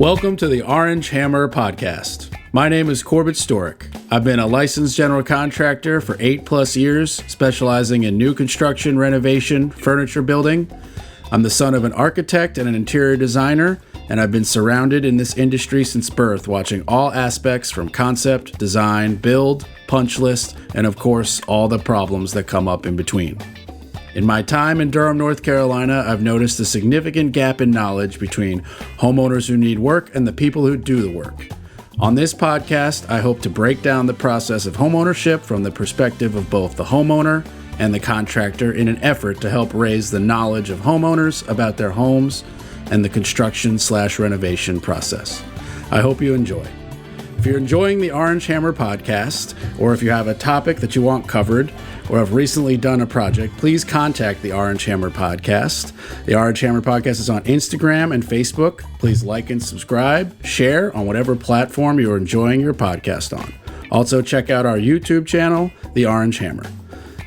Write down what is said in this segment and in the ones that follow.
Welcome to the Orange Hammer Podcast. My name is Storyk. I've been a licensed general contractor for 8+ years, specializing in new construction, renovation, furniture building. I'm the son of an architect and an interior designer, and I've been surrounded in this industry since birth, watching all aspects from concept, design, build, punch list, and of course, all the problems that come up in between. In my time in Durham, North Carolina, I've noticed a significant gap in knowledge between homeowners who need work and the people who do the work. On this podcast, I hope to break down the process of homeownership from the perspective of both the homeowner and the contractor in an effort to help raise the knowledge of homeowners about their homes and the construction/renovation process. I hope you enjoy. If you're enjoying the Orange Hammer Podcast, or if you have a topic that you want covered, or have recently done a project, please contact the Orange Hammer Podcast. The Orange Hammer Podcast is on Instagram and Facebook. Please like and subscribe, share on whatever platform you're enjoying your podcast on. Also, check out our YouTube channel, The Orange Hammer.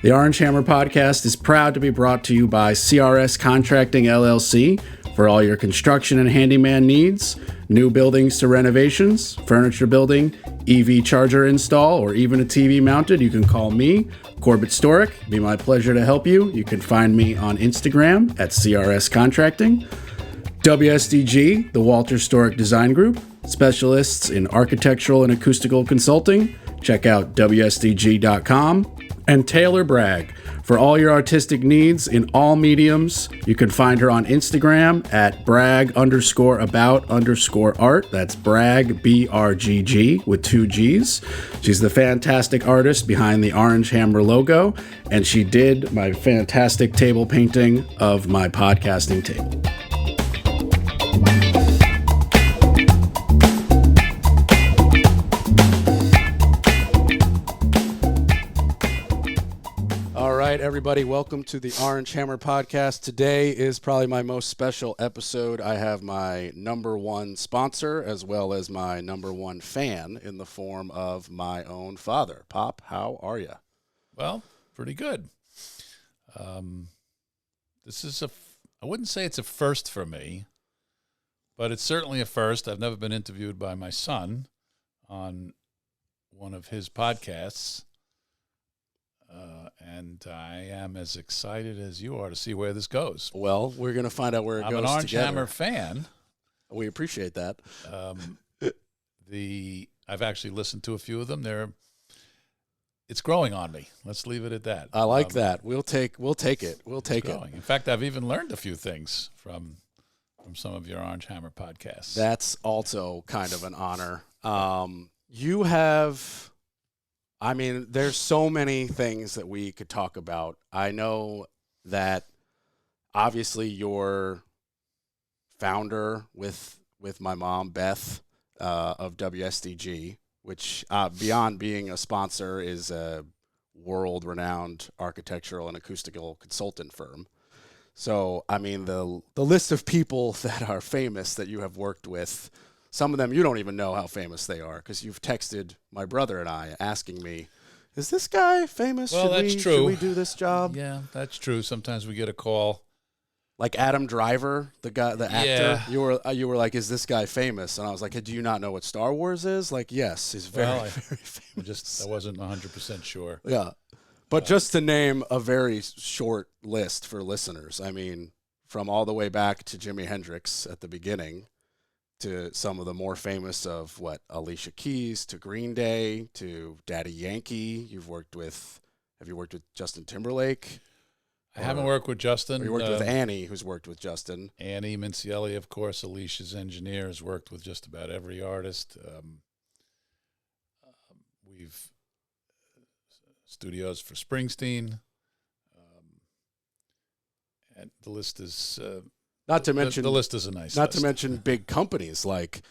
The Orange Hammer Podcast is proud to be brought to you by CRS Contracting LLC for all your construction and handyman needs, new buildings to renovations, furniture building, EV charger install, or even a TV mounted. You can call me, Storyk. It'd be my pleasure to help you. You can find me on Instagram at CRS Contracting. WSDG, the Walter Storyk Design Group, specialists in architectural and acoustical consulting. Check out WSDG.com. And Taylor Bragg, for all your artistic needs in all mediums. You can find her on Instagram at brag_about_art. That's brag, BRGG, with 2 G's. She's the fantastic artist behind the Orange Hammer logo, and she did my fantastic table painting of my podcasting table. All right, everybody, welcome to the Orange Hammer Podcast. Today is probably my most special episode. I have my number one sponsor as well as my number one fan in the form of my own father. Pop, how are you? Well, pretty good. This is I wouldn't say it's a first for me, but it's certainly a first. I've never been interviewed by my son on one of his podcasts. And I am as excited as you are to see where this goes. Well, we're going to find out where it goes together. I'm an Orange Hammer fan. We appreciate that. I've actually listened to a few of them. It's growing on me. Let's leave it at that. I like that. We'll take it. We'll take it. In fact, I've even learned a few things from some of your Orange Hammer podcasts. That's also kind of an honor. There's so many things that we could talk about. I know that obviously you're founder with my mom, Beth, of WSDG, which beyond being a sponsor is a world-renowned architectural and acoustical consultant firm. So, the list of people that are famous that you have worked with, some of them you don't even know how famous they are because you've texted my brother and I asking me, is this guy famous? Well, that's true. Should we do this job? Yeah, that's true. Sometimes we get a call. Like Adam Driver, the guy, the actor. Yeah. You were like, is this guy famous? And I was like, hey, do you not know what Star Wars is? Like, yes, he's very famous. I wasn't 100% sure. Yeah. But just to name a very short list for listeners, from all the way back to Jimi Hendrix at the beginning, to some of the more famous of Alicia Keys, to Green Day, to Daddy Yankee. Have you worked with Justin Timberlake? I haven't worked with Justin. Or you worked with Annie, who's worked with Justin. Annie Mincielli, of course, Alicia's engineer, has worked with just about every artist. We've studios for Springsteen. And the list is... Not to mention the list is a nice. Not list. to mention big companies like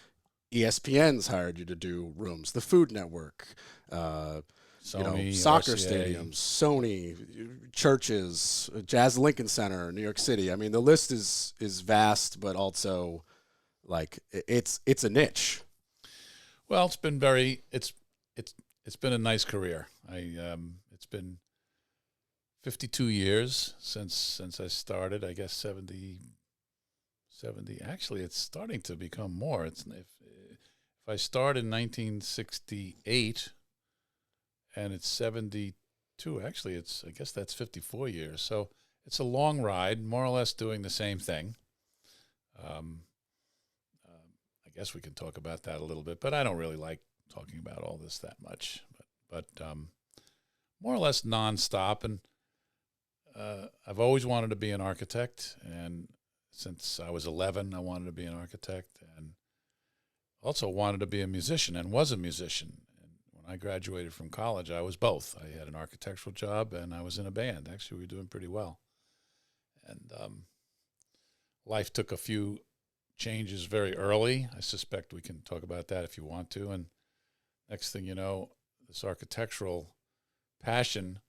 ESPN's hired you to do rooms, the Food Network, Sony, soccer RCA. stadiums, Sony, churches, Jazz Lincoln Center, New York City. The list is vast, but also it's a niche. Well, it's been it's been a nice career. It's been 52 years since I started. I guess 70. 70. Actually, it's starting to become more. It's if I start in 1968 and it's 72, actually, I guess that's 54 years. So it's a long ride, more or less doing the same thing. I guess we can talk about that a little bit, but I don't really like talking about all this that much. But more or less nonstop. And I've always wanted to be an architect, and since I was 11, I wanted to be an architect, and also wanted to be a musician, and was a musician. And when I graduated from college, I was both. I had an architectural job, and I was in a band. Actually, we were doing pretty well. And life took a few changes very early. I suspect we can talk about that if you want to. And next thing you know, this architectural passion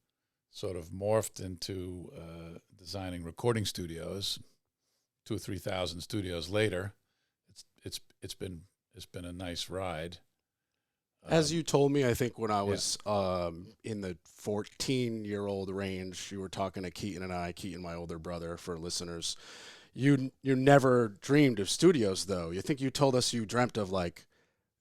sort of morphed into designing recording studios. 2,000 or 3,000 studios later, it's been a nice ride. As you told me, I think when I was in the 14-year-old range, you were talking to Keaton and I, Keaton, my older brother, for listeners. You never dreamed of studios, though. You think you told us you dreamt of like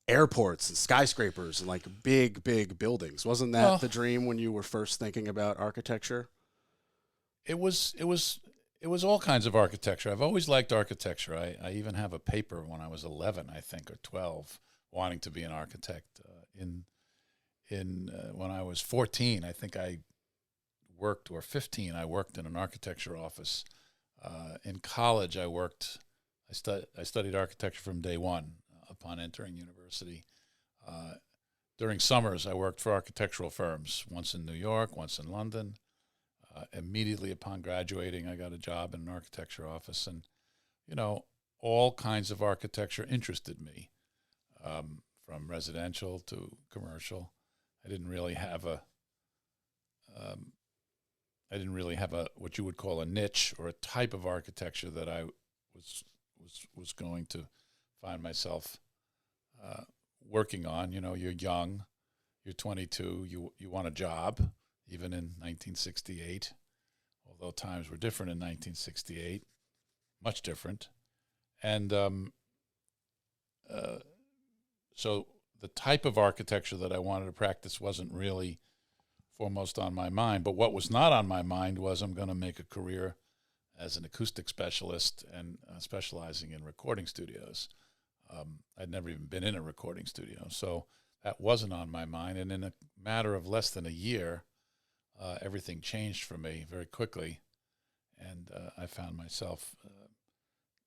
airports and skyscrapers and like big buildings. Wasn't that the dream when you were first thinking about architecture? It was all kinds of architecture. I've always liked architecture. I even have a paper when I was 11, I think, or 12, wanting to be an architect. When I was 14, I think I worked, or 15, I worked in an architecture office. In college, I studied architecture from day one upon entering university. During summers, I worked for architectural firms, once in New York, once in London. Immediately upon graduating, I got a job in an architecture office, and all kinds of architecture interested me, from residential to commercial. I didn't really have a what you would call a niche or a type of architecture that I was going to find myself working on. You're young, you're 22, you want a job, even in 1968, although times were different in 1968, much different. And so the type of architecture that I wanted to practice wasn't really foremost on my mind. But what was not on my mind was I'm going to make a career as an acoustic specialist and specializing in recording studios. I'd never even been in a recording studio, so that wasn't on my mind. And in a matter of less than a year, everything changed for me very quickly, and I found myself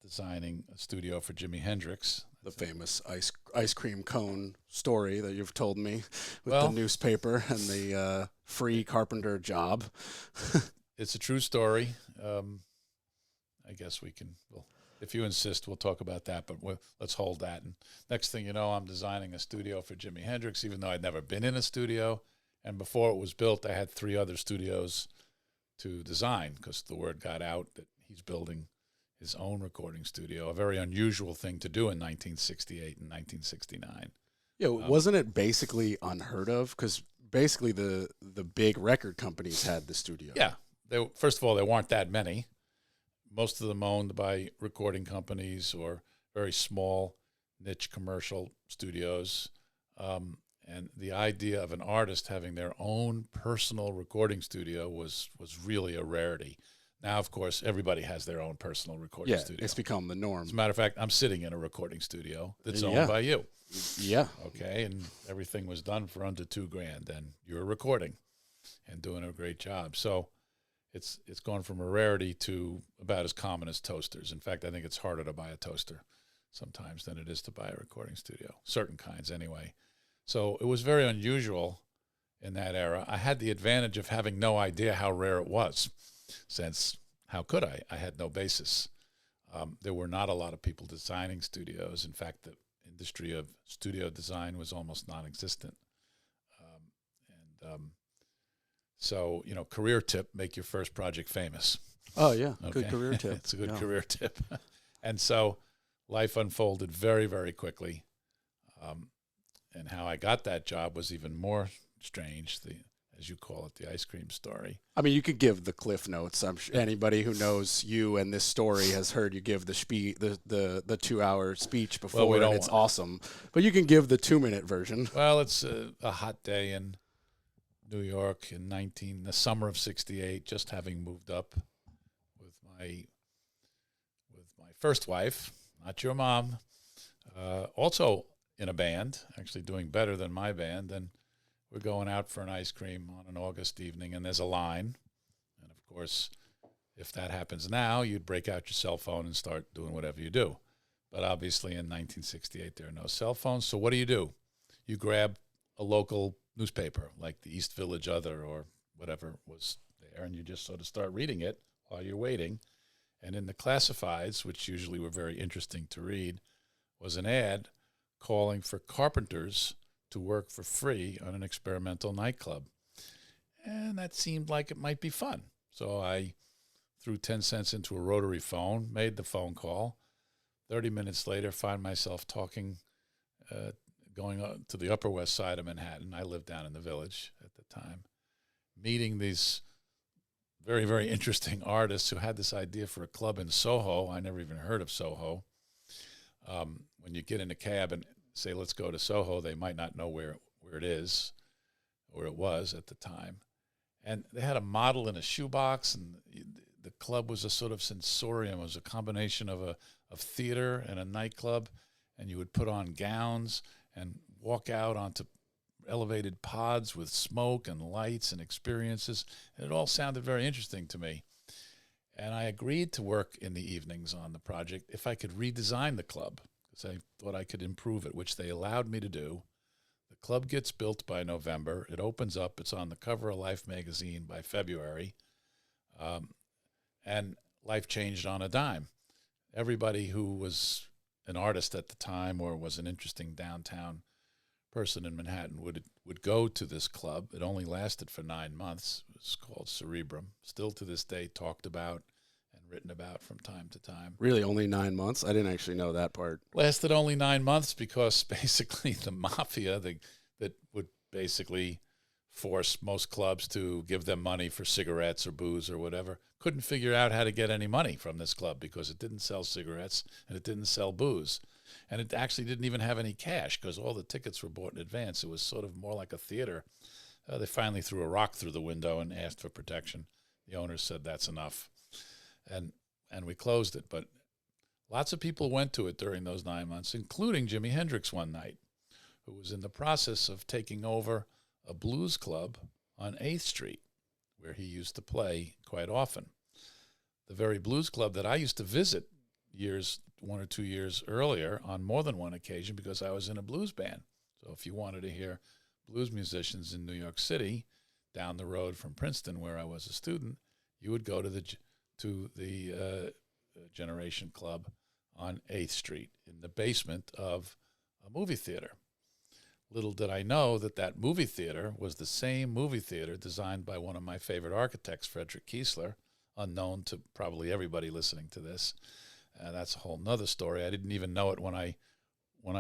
designing a studio for Jimi Hendrix. The famous ice cream cone story that you've told me with the newspaper and the free carpenter job. It's a true story. I guess we can, if you insist, we'll talk about that, but let's hold that. And next thing you know, I'm designing a studio for Jimi Hendrix, even though I'd never been in a studio. And before it was built, I had 3 other studios to design because the word got out that he's building his own recording studio, a very unusual thing to do in 1968 and 1969. Yeah, wasn't it basically unheard of? Because basically the big record companies had the studio. Yeah. First of all, there weren't that many. Most of them owned by recording companies or very small niche commercial studios. And the idea of an artist having their own personal recording studio was really a rarity. Now, of course, everybody has their own personal recording studio. It's become the norm. As a matter of fact, I'm sitting in a recording studio that's owned by you. Yeah. Okay, and everything was done for under $2,000, and you're recording and doing a great job. So it's gone from a rarity to about as common as toasters. In fact, I think it's harder to buy a toaster sometimes than it is to buy a recording studio, certain kinds anyway. So it was very unusual in that era. I had the advantage of having no idea how rare it was, since how could I? I had no basis. There were not a lot of people designing studios. In fact, the industry of studio design was almost non-existent. So, career tip, make your first project famous. Oh, yeah. Okay? Good career tip. It's a good career tip. And so life unfolded very, very quickly. And how I got that job was even more strange. as you call it, the ice cream story. I mean, you could give the cliff notes. I'm sure anybody who knows you and this story has heard you give the 2-hour speech before, Well, and it's awesome. But you can give the 2-minute version. Well, it's a hot day in New York in the summer of '68, just having moved up with my first wife, not your mom, also in a band, actually doing better than my band, and we're going out for an ice cream on an August evening, and there's a line. And, of course, if that happens now, you'd break out your cell phone and start doing whatever you do. But obviously in 1968, there are no cell phones. So what do? You grab a local newspaper like the East Village Other or whatever was there, and you just sort of start reading it while you're waiting. And in the classifieds, which usually were very interesting to read, was an ad calling for carpenters to work for free on an experimental nightclub. And that seemed like it might be fun. So I threw 10 cents into a rotary phone, made the phone call. 30 minutes later, find myself talking, going to the Upper West Side of Manhattan. I lived down in the Village at the time, meeting these very, very interesting artists who had this idea for a club in Soho. I never even heard of Soho. When you get in a cab and say, let's go to Soho, they might not know where it is, or it was at the time. And they had a model in a shoebox, and the club was a sort of sensorium. It was a combination of theater and a nightclub, and you would put on gowns and walk out onto elevated pods with smoke and lights and experiences. And it all sounded very interesting to me. And I agreed to work in the evenings on the project if I could redesign the club, because I thought I could improve it, which they allowed me to do. The club gets built by November. It opens up. It's on the cover of Life magazine by February. And life changed on a dime. Everybody who was an artist at the time or was an interesting downtown person in Manhattan would go to this club. It only lasted for 9 months. It was called Cerebrum. Still to this day talked about and written about from time to time. Really, only 9 months? I didn't actually know that part. Lasted only 9 months because basically the mafia that would basically force most clubs to give them money for cigarettes or booze or whatever couldn't figure out how to get any money from this club because it didn't sell cigarettes and it didn't sell booze. And it actually didn't even have any cash because all the tickets were bought in advance. It was sort of more like a theater. They finally threw a rock through the window and asked for protection. The owner said that's enough. And we closed it. But lots of people went to it during those 9 months, including Jimi Hendrix one night, who was in the process of taking over a blues club on 8th Street, where he used to play quite often. The very blues club that I used to visit 1 or 2 years earlier on more than one occasion because I was in a blues band. So if you wanted to hear blues musicians in New York City, down the road from Princeton, where I was a student, you would go to the Generation Club on 8th Street in the basement of a movie theater. Little did I know that movie theater was the same movie theater designed by one of my favorite architects, Frederick Kiesler, unknown to probably everybody listening to this. That's a whole nother story. I didn't even know it when I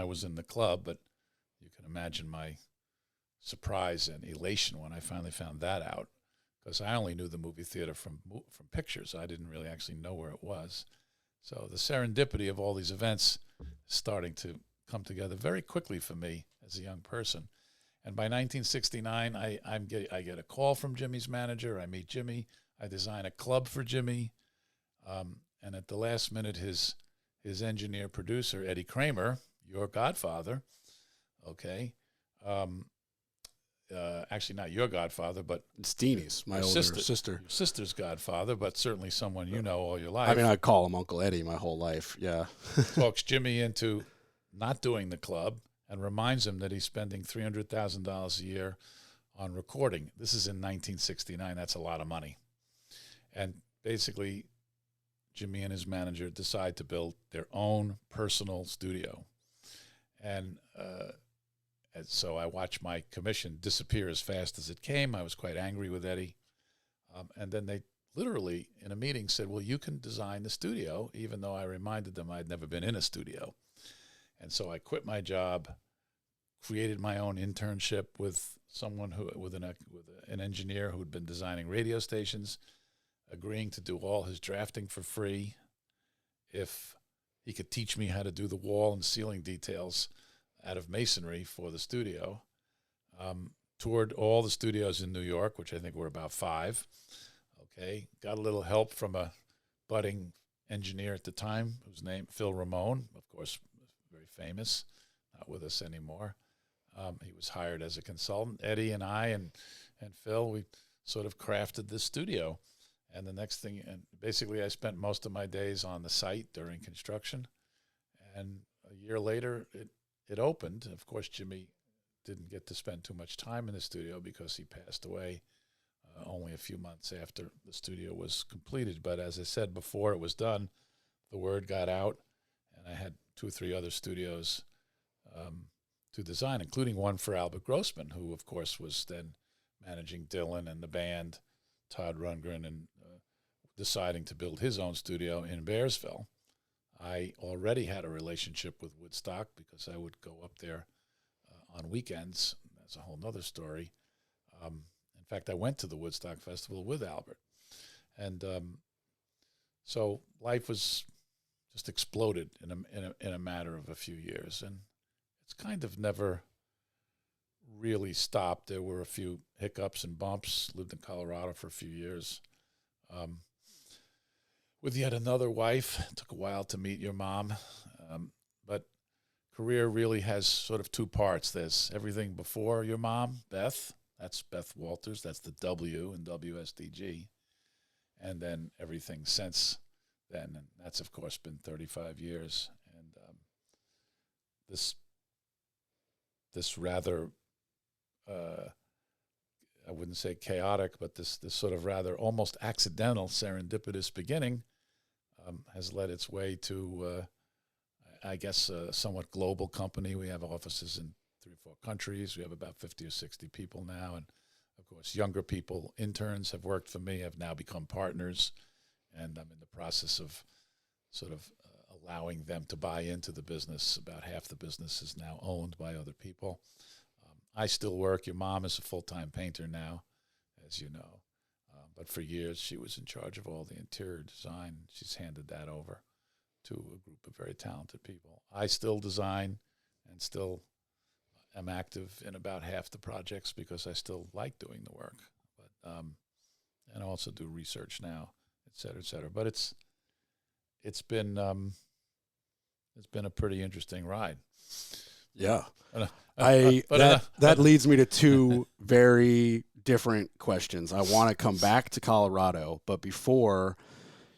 was in the club, but you can imagine my surprise and elation when I finally found that out, because I only knew the movie theater from pictures. I didn't really actually know where it was. So the serendipity of all these events is starting to come together very quickly for me as a young person. And by 1969, I get a call from Jimmy's manager. I meet Jimmy. I design a club for Jimmy. And at the last minute, his engineer producer, Eddie Kramer, your godfather, okay, actually not your godfather, but it's Steenie's, my older sister. Your sister's godfather, but certainly someone you know all your life. I mean, I call him Uncle Eddie my whole life, yeah. Talks Jimmy into not doing the club and reminds him that he's spending $300,000 a year on recording. This is in 1969. That's a lot of money. And basically, Jimmy and his manager decide to build their own personal studio. And so I watched my commission disappear as fast as it came. I was quite angry with Eddie. And then they literally, in a meeting, said, well, you can design the studio, even though I reminded them I'd never been in a studio. And so I quit my job, created my own internship with someone with an engineer who had been designing radio stations, agreeing to do all his drafting for free if he could teach me how to do the wall and ceiling details out of masonry for the studio. Toured all the studios in New York, which I think were about 5. Okay, got a little help from a budding engineer at the time, whose name Phil Ramone, of course, very famous, not with us anymore. He was hired as a consultant. Eddie and I and Phil, we sort of crafted this studio. And the next thing, and basically I spent most of my days on the site during construction. And a year later, it opened. Of course, Jimmy didn't get to spend too much time in the studio because he passed away only a few months after the studio was completed. But as I said before it was done, the word got out, and I had 2 or 3 other studios to design, including one for Albert Grossman, who, of course, was then managing Dylan and the band, Todd Rundgren, and deciding to build his own studio in Bearsville. I already had a relationship with Woodstock because I would go up there on weekends. That's a whole nother story. In fact, I went to the Woodstock Festival with Albert. And so life was just exploded in a matter of a few years. And it's kind of never really stopped. There were a few hiccups and bumps. Lived in Colorado for a few years. With yet another wife. It took a while to meet your mom. But career really has sort of 2 parts. There's everything before your mom, Beth. That's Beth Walters. That's the W in WSDG. And then everything since then. And that's, of course, been 35 years. And this rather, I wouldn't say chaotic, but this sort of rather almost accidental, serendipitous beginning has led its way to, I guess, a somewhat global company. We have offices in 3 or 4 countries. We have about 50 or 60 people now. And, of course, younger people, interns have worked for me, have now become partners. And I'm in the process of sort of allowing them to buy into the business. About half the business is now owned by other people. I still work. Your mom is a full-time painter now, as you know. But for years, she was in charge of all the interior design. She's handed that over to a group of very talented people. I still design and still am active in about half the projects because I still like doing the work. But and I also do research now, et cetera, et cetera. But it's been a pretty interesting ride. Yeah. That leads me to 2 very different questions. I want to come back to Colorado, but before,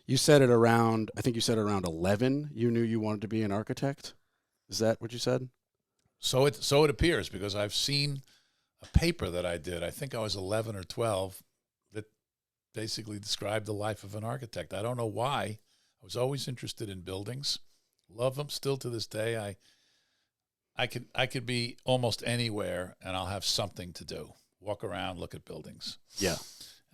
you said it around, I think you said around 11, you knew you wanted to be an architect. Is that what you said? So it appears, because I've seen a paper that I did. I think I was 11 or 12 that basically described the life of an architect. I don't know why. I was always interested in buildings. Love them still to this day. I could be almost anywhere and I'll have something to do. Walk around, look at buildings. Yeah.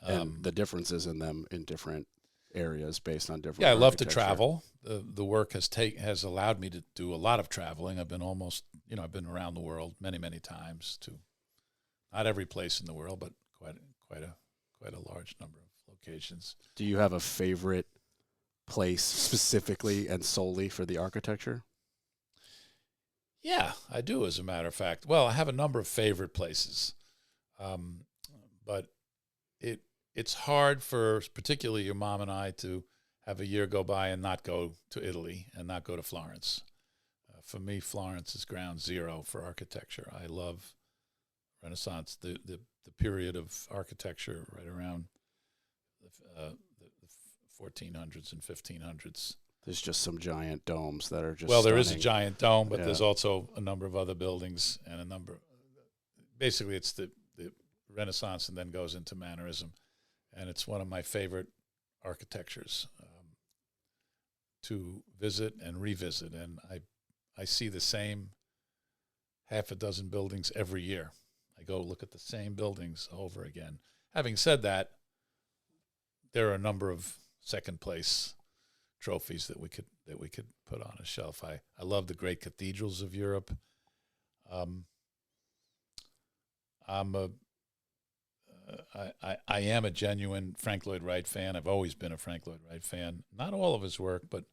And the differences in them in different areas based on different. Yeah, I love to travel. The work has allowed me to do a lot of traveling. I've been I've been around the world many, many times, to not every place in the world, but quite a large number of locations. Do you have a favorite place specifically and solely for the architecture? Yeah, I do, as a matter of fact. Well, I have a number of favorite places, but it's hard for particularly your mom and I to have a year go by and not go to Italy and not go to Florence. For me, Florence is ground zero for architecture. I love Renaissance, the period of architecture right around the 1400s and 1500s. There's just some giant domes that are just there stunning. is a giant dome, but there's also a number of other buildings and basically it's the Renaissance and then goes into Mannerism. And it's one of my favorite architectures to visit and revisit. And I see the same half a dozen buildings every year. I go look at the same buildings over again. Having said that, there are a number of second place trophies that we could put on a shelf. I love the great cathedrals of Europe. I am a genuine Frank Lloyd Wright fan. I've always been a Frank Lloyd Wright fan. Not all of his work, but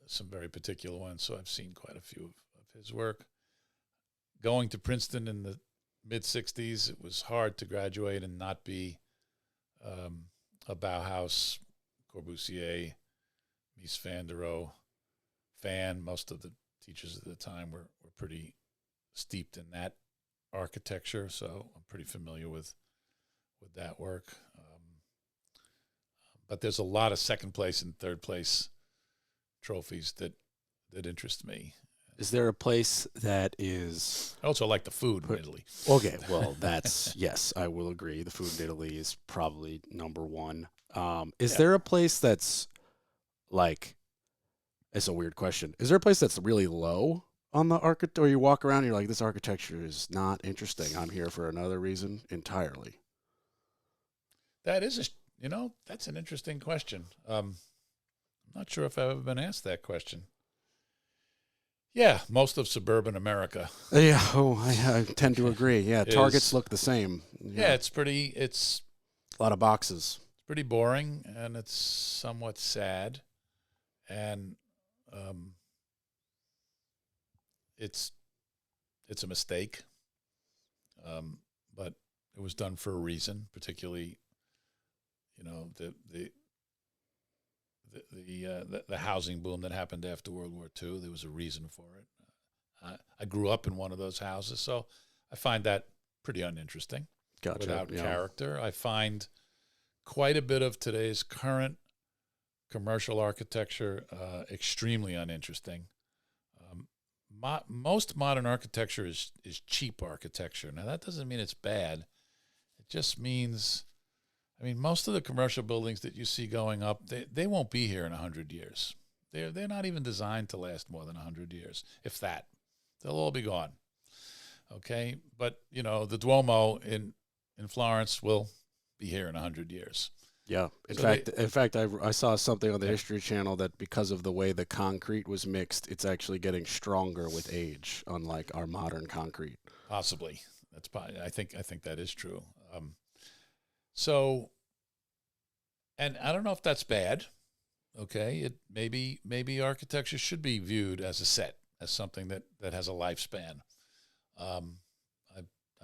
some very particular ones. So I've seen quite a few of his work. Going to Princeton in the mid-'60s, it was hard to graduate and not be a Bauhaus, Corbusier, Mies van der Rohe fan. Most of the teachers at the time were pretty steeped in that architecture, so I'm pretty familiar with that work. But there's a lot of second place and third place trophies that interest me. Is there a place that is... I also like the food in Italy. Okay, well, that's... yes, I will agree. The food in Italy is probably number one. Is there a place that's, like... It's a weird question. Is there a place that's really low on the architecture, or you walk around and you're like, this architecture is not interesting. I'm here for another reason entirely? That is that's an interesting question. I'm not sure if I've ever been asked that question. Yeah, most of suburban America. Yeah, I tend to agree. Yeah, Targets look the same. Yeah, it's a lot of boxes. It's pretty boring, and it's somewhat sad, and it's a mistake, but it was done for a reason. Particularly, the housing boom that happened after World War II. There was a reason for it. I grew up in one of those houses, so I find that pretty uninteresting. Gotcha. Without character, I find quite a bit of today's current commercial architecture extremely uninteresting. Most modern architecture is cheap architecture. Now, that doesn't mean it's bad. It just means, most of the commercial buildings that you see going up, they won't be here in 100 years. They're not even designed to last more than 100 years, if that. They'll all be gone. Okay? But, the Duomo in Florence will be here in 100 years. Yeah. In fact, I saw something on the History Channel that because of the way the concrete was mixed, it's actually getting stronger with age, unlike our modern concrete. Possibly. That's probably. I think that is true. So, and I don't know if that's bad. Okay, it maybe architecture should be viewed as a set, as something that has a lifespan. I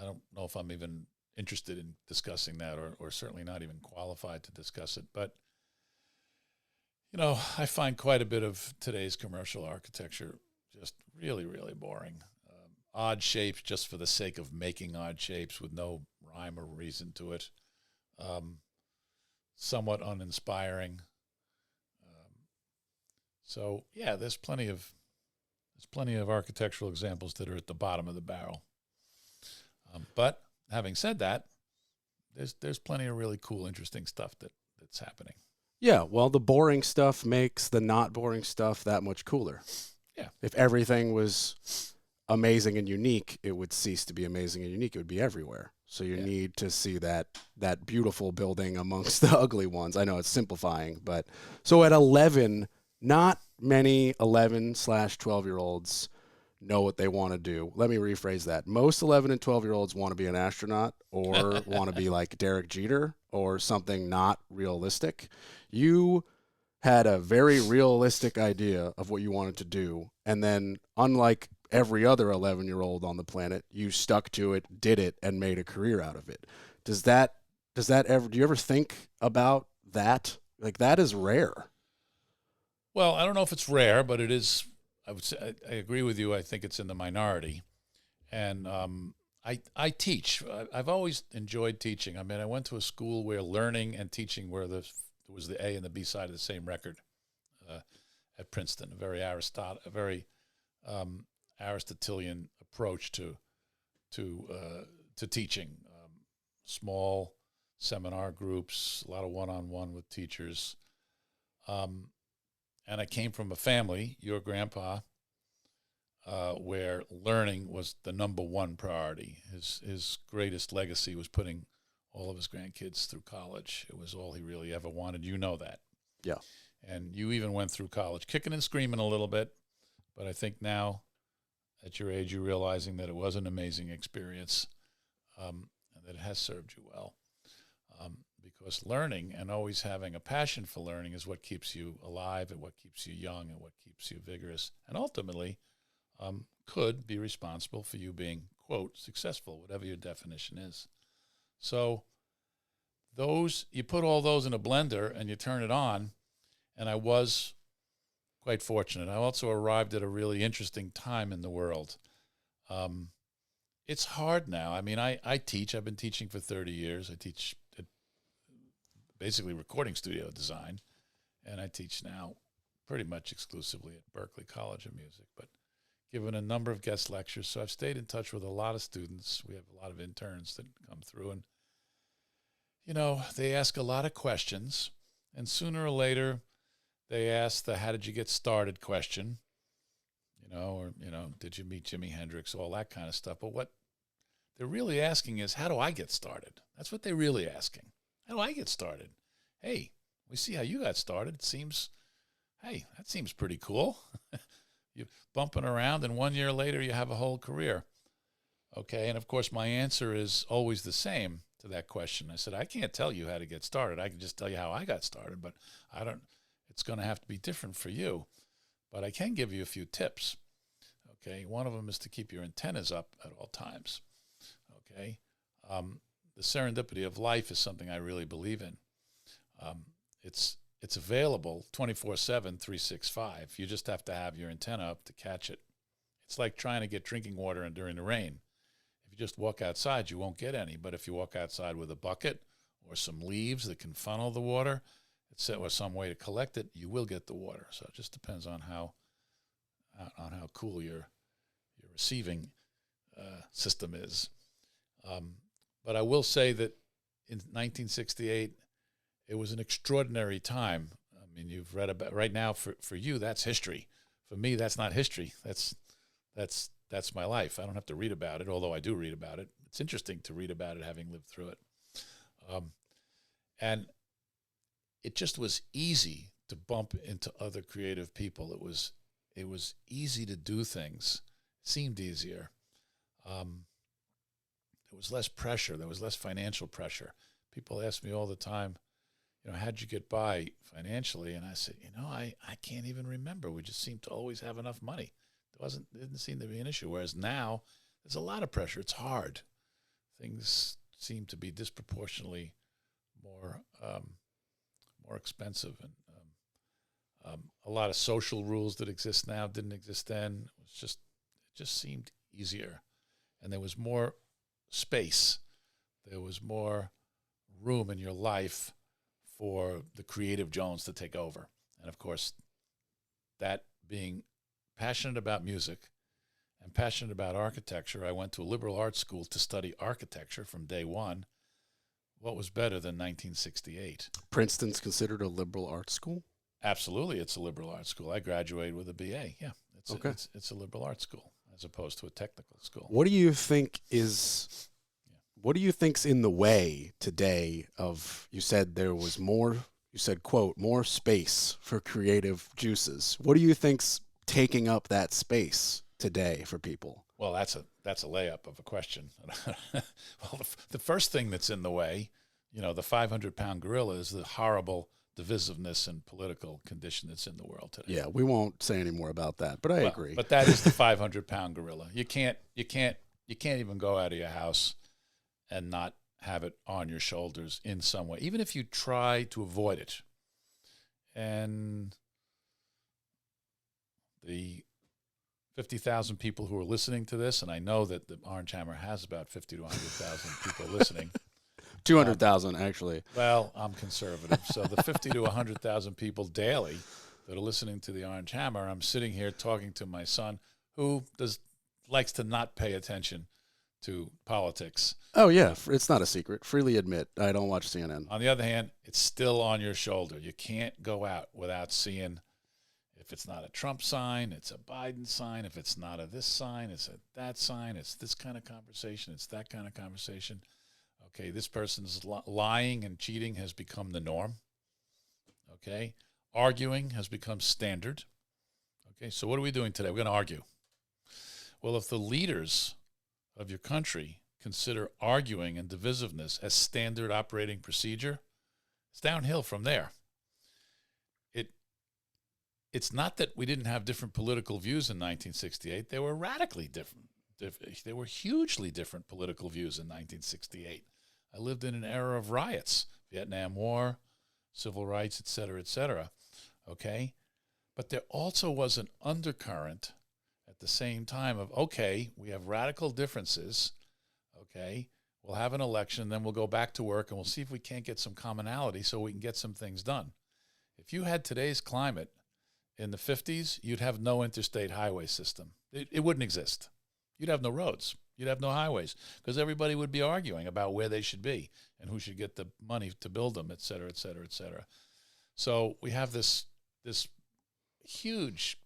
don't know if I'm even interested in discussing that, or certainly not even qualified to discuss it. But, I find quite a bit of today's commercial architecture just really, really boring. Odd shapes just for the sake of making odd shapes with no rhyme or reason to it. Somewhat uninspiring. So, yeah, there's plenty of architectural examples that are at the bottom of the barrel. But having said that, there's plenty of really cool, interesting stuff that's happening. Yeah, well, the boring stuff makes the not boring stuff that much cooler. Yeah. If everything was amazing and unique, it would cease to be amazing and unique. It would be everywhere. So you need to see that beautiful building amongst the ugly ones. I know it's simplifying, but so at 11, not many 11/12-year-olds know what they want to do. Let me rephrase that. Most 11 and 12-year-olds want to be an astronaut or want to be like Derek Jeter or something not realistic. You had a very realistic idea of what you wanted to do, and then unlike every other 11-year-old on the planet, you stuck to it, did it, and made a career out of it. Do you ever think about that? Like, that is rare. Well, I don't know if it's rare, but it is. I would say I agree with you. I think it's in the minority, and I teach. I've always enjoyed teaching. I went to a school where learning and teaching were was the A and the B side of the same record at Princeton. A very Aristotelian approach to teaching. Small seminar groups, a lot of one-on-one with teachers. And I came from a family, your grandpa, where learning was the number one priority. His greatest legacy was putting all of his grandkids through college. It was all he really ever wanted. You know that. Yeah. And you even went through college, kicking and screaming a little bit. But I think now, at your age, you're realizing that it was an amazing experience. and that it has served you well. Because learning and always having a passion for learning is what keeps you alive and what keeps you young and what keeps you vigorous, and ultimately could be responsible for you being, quote, successful, whatever your definition is. So you put all those in a blender and you turn it on, and I was quite fortunate. I also arrived at a really interesting time in the world. It's hard now. I mean, I teach. I've been teaching for 30 years. I teach basically recording studio design, and I teach now pretty much exclusively at Berklee College of Music, but given a number of guest lectures. So I've stayed in touch with a lot of students. We have a lot of interns that come through, and, they ask a lot of questions, and sooner or later they ask the how did you get started question, did you meet Jimi Hendrix, all that kind of stuff. But what they're really asking is, how do I get started? That's what they're really asking. How do I get started? Hey, we see how you got started. That seems pretty cool. You're bumping around, and 1 year later you have a whole career. Okay, and of course my answer is always the same to that question. I said, I can't tell you how to get started. I can just tell you how I got started, but it's going to have to be different for you. But I can give you a few tips. Okay, one of them is to keep your antennas up at all times. Okay, the serendipity of life is something I really believe in. It's available 24/7, 365. You just have to have your antenna up to catch it. It's like trying to get drinking water during the rain. If you just walk outside, you won't get any. But if you walk outside with a bucket or some leaves that can funnel the water, or some way to collect it, you will get the water. So it just depends on how cool your receiving system is. But I will say that in 1968, it was an extraordinary time. I mean, you've read about right now for you, that's history. For me, that's not history. That's my life. I don't have to read about it, although I do read about it. It's interesting to read about it, having lived through it. And it just was easy to bump into other creative people. It was easy to do things. It seemed easier. There was less pressure. There was less financial pressure. People ask me all the time, how'd you get by financially? And I said, I can't even remember. We just seemed to always have enough money. Didn't seem to be an issue. Whereas now there's a lot of pressure. It's hard. Things seem to be disproportionately more expensive, and a lot of social rules that exist now didn't exist then. It just seemed easier, and there was more space. There was more room in your life for the creative Jones to take over. And of course, that being passionate about music and passionate about architecture, I went to a liberal arts school to study architecture from day one. What was better than 1968? Princeton's considered a liberal arts school? Absolutely, it's a liberal arts school. I graduated with a BA. Yeah, it's a liberal arts school as opposed to a technical school. What do you think think's in the way today of, you said there was more, you said, quote, more space for creative juices. What do you think's taking up that space today for people? Well, that's a layup of a question. Well, the first thing that's in the way, the 500-pound gorilla, is the horrible divisiveness and political condition that's in the world today. Yeah, we won't say any more about that, but I agree. But that is the 500-pound gorilla. You can't even go out of your house and not have it on your shoulders in some way, even if you try to avoid it. And the 50,000 people who are listening to this, and I know that the Orange Hammer has about 50 to 100,000 people listening. 200,000, actually. Well, I'm conservative. So the 50 to 100,000 people daily that are listening to the Orange Hammer, I'm sitting here talking to my son, who likes to not pay attention to politics. Oh, yeah. It's not a secret. Freely admit, I don't watch CNN. On the other hand, it's still on your shoulder. You can't go out without seeing, if it's not a Trump sign, it's a Biden sign. If it's not a this sign, it's a that sign. It's this kind of conversation. It's that kind of conversation. Okay, this person's lying and cheating has become the norm. Okay, arguing has become standard. Okay, so what are we doing today? We're going to argue. Well, if the leaders of your country consider arguing and divisiveness as standard operating procedure, it's downhill from there. It's not that we didn't have different political views in 1968. They were radically different. They were hugely different political views in 1968. I lived in an era of riots, Vietnam War, civil rights, et cetera, okay? But there also was an undercurrent at the same time of, okay, we have radical differences, okay? We'll have an election, then we'll go back to work, and we'll see if we can't get some commonality so we can get some things done. If you had today's climate in the 50s, you'd have no interstate highway system. It wouldn't exist. You'd have no roads. You'd have no highways because everybody would be arguing about where they should be and who should get the money to build them, et cetera, et cetera, et cetera. So we have this huge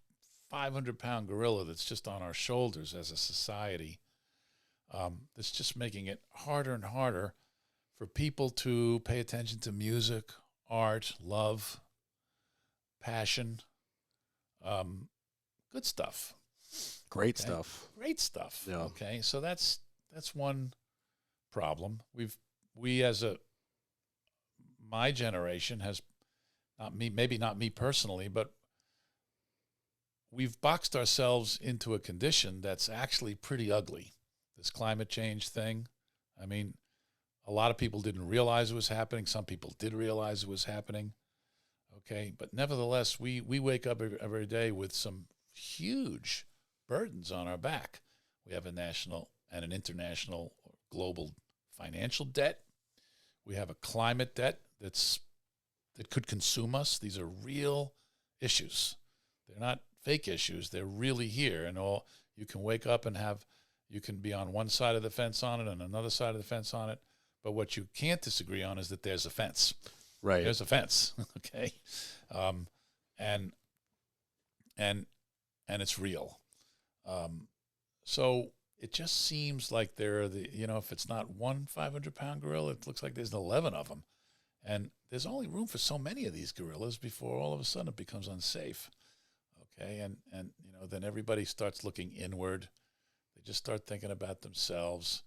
500-pound gorilla that's just on our shoulders as a society, that's just making it harder and harder for people to pay attention to music, art, love, passion, good stuff. Great stuff. Great stuff. Yeah. Okay. So that's one problem. We as my generation has, not me, maybe not me personally, but we've boxed ourselves into a condition that's actually pretty ugly. This climate change thing. I mean, a lot of people didn't realize it was happening. Some people did realize it was happening. Okay. But nevertheless, we wake up every day with some huge burdens on our back. We have a national and an international global financial debt. We have a climate debt that could consume us. These are real issues. They're not fake issues. They're really here. And you can wake up and you can be on one side of the fence on it and another side of the fence on it. But what you can't disagree on is that there's a fence. Right. There's a fence. Okay. And it's real. So it just seems like if it's not one 500-pound gorilla, it looks like there's 11 of them. And there's only room for so many of these gorillas before all of a sudden it becomes unsafe. Okay. And then everybody starts looking inward. They just start thinking about themselves.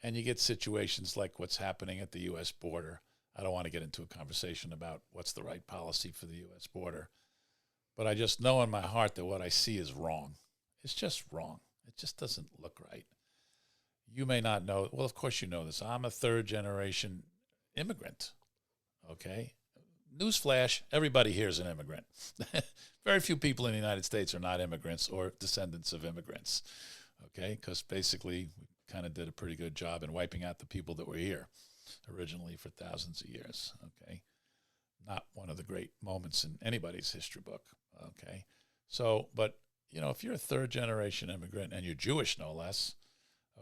And you get situations like what's happening at the U.S. border. I don't want to get into a conversation about what's the right policy for the U.S. border. But I just know in my heart that what I see is wrong. It's just wrong. It just doesn't look right. You may not know. Well, of course you know this. I'm a third-generation immigrant, okay? Newsflash, everybody here is an immigrant. Very few people in the United States are not immigrants or descendants of immigrants, okay? Because basically we kind of did a pretty good job in wiping out the people that were here originally for thousands of years, okay? Not one of the great moments in anybody's history book, okay? So, but, if you're a third-generation immigrant and you're Jewish, no less,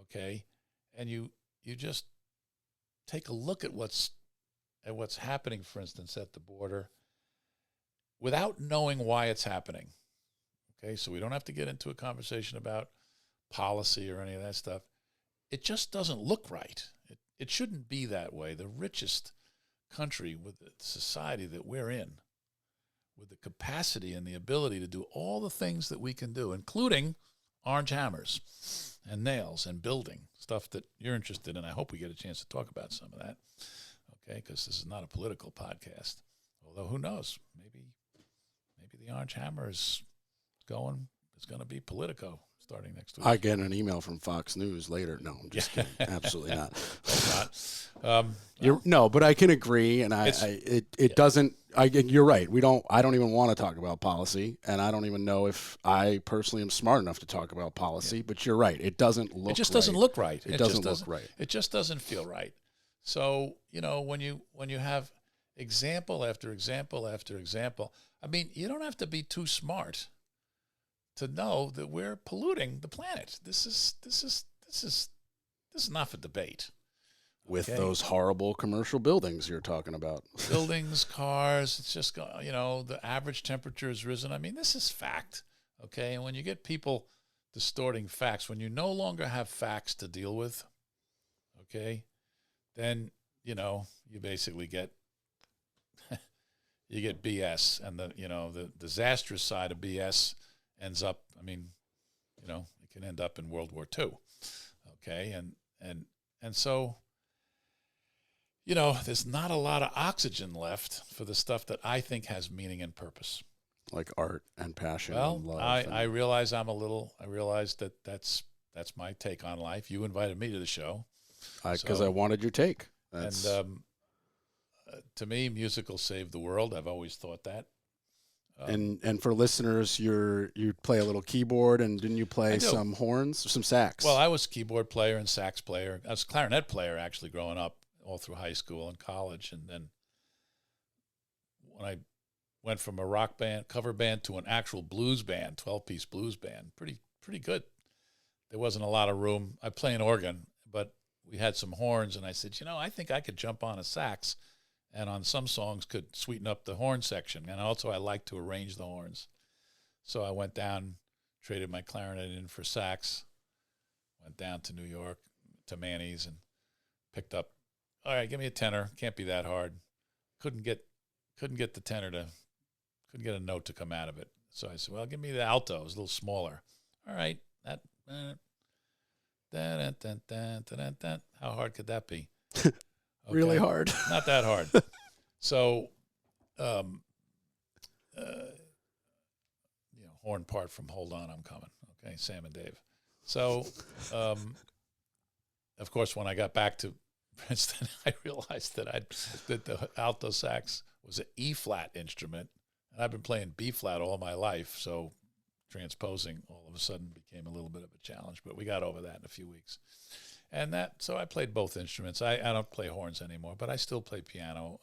okay, and you just take a look at what's happening, for instance, at the border, without knowing why it's happening, okay? So we don't have to get into a conversation about policy or any of that stuff. It just doesn't look right. It shouldn't be that way. The richest country with the society that we're in, with the capacity and the ability to do all the things that we can do, including orange hammers and nails and building, stuff that you're interested in. I hope we get a chance to talk about some of that, okay, because this is not a political podcast. Although, who knows? Maybe the orange hammer is going to be Politico starting next week. I get an email from Fox News later. No, I'm just kidding. Absolutely not. No, but I can agree, and it doesn't. You're right. I don't even want to talk about policy, and I don't even know if I personally am smart enough to talk about policy. But you're right. It doesn't look. It just right. doesn't look right. It doesn't look right. It just doesn't feel right. So when you have example after example after example, I mean, you don't have to be too smart to know that we're polluting the planet. This is not for debate. With those horrible commercial buildings you're talking about. Buildings, cars, it's just, the average temperature has risen. I mean, this is fact, okay? And when you get people distorting facts, when you no longer have facts to deal with, okay, then, you basically get, you get BS. And the disastrous side of BS ends up, it can end up in World War II, okay? And And so, you know, there's not a lot of oxygen left for the stuff that I think has meaning and purpose. Like art and passion Well, and love. I realize I realize that's my take on life. You invited me to the show. Because I wanted your take. And to me, music will save the world. I've always thought that. And for listeners, you play a little keyboard, and didn't you play some horns or some sax? Well, I was keyboard player and sax player. I was a clarinet player actually growing up, all through high school and college. And then when I went from a rock band, cover band, to an actual blues band, 12-piece blues band, pretty good. There wasn't a lot of room. I play an organ, but we had some horns, and I said, you know, I think I could jump on a sax, and on some songs could sweeten up the horn section. And also I like to arrange the horns. So I went down, traded my clarinet in for sax, went down to New York, to Manny's, and picked up, all right, give me a tenor. Can't be that hard. Couldn't get the tenor couldn't get a note to come out of it. So I said, well, give me the alto. It was a little smaller. All right, that, how hard could that be? Okay. Really hard. Not that hard. So, horn part from Hold On, I'm Coming. Okay, Sam and Dave. So, of course, when I got back to Princeton, I realized that the alto sax was an E-flat instrument, and I've been playing B-flat all my life, so transposing all of a sudden became a little bit of a challenge, but we got over that in a few weeks. And so I played both instruments. I don't play horns anymore, but I still play piano.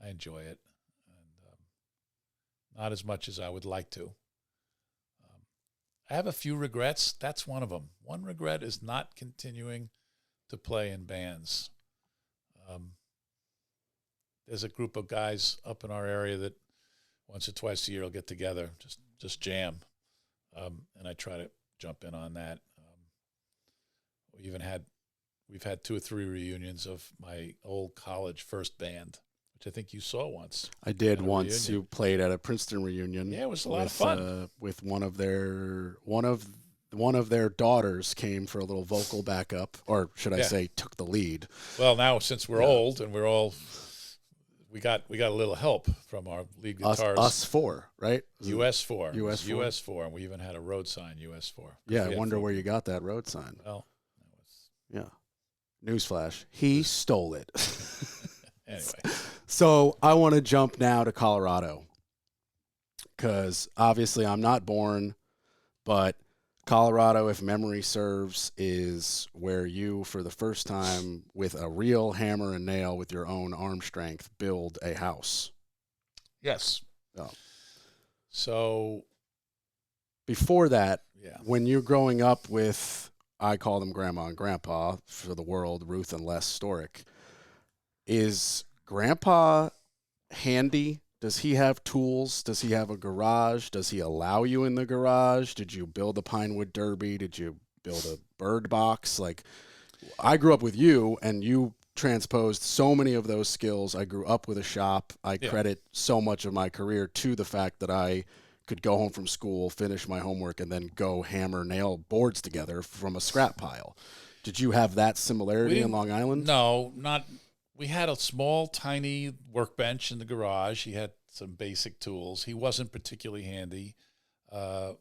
I enjoy it, and not as much as I would like to. I have a few regrets. That's one of them. One regret is not continuing to play in bands. There's a group of guys up in our area that once or twice a year will get together, just jam, and I try to jump in on that. We've had 2 or 3 reunions of my old college first band, which I think you saw once. I did once. You played at a Princeton reunion. Yeah, it was a lot of fun. With one of their daughters came for a little vocal backup, or should I say, took the lead. Well, now since we're old and we're all, we got a little help from our lead guitarist. Us 4, right? US4. US4, and we even had a road sign US4. Yeah, I wonder where you got that road sign. Well. Yeah. Newsflash. He stole it. Anyway. So I want to jump now to Colorado because obviously I'm not born, but Colorado, if memory serves, is where you, for the first time, with a real hammer and nail with your own arm strength, build a house. Yes. Oh. So before that, when you're growing up with, I call them Grandma and Grandpa for the world, Ruth and Les Storyk. Is Grandpa handy? Does he have tools? Does he have a garage? Does he allow you in the garage? Did you build a Pinewood Derby? Did you build a bird box? Like, I grew up with you, and you transposed so many of those skills. I grew up with a shop. I credit so much of my career to the fact that I could go home from school, finish my homework, and then go hammer nail boards together from a scrap pile. Did you have that similarity in Long Island? No, not. We had a small, tiny workbench in the garage. He had some basic tools. He wasn't particularly handy.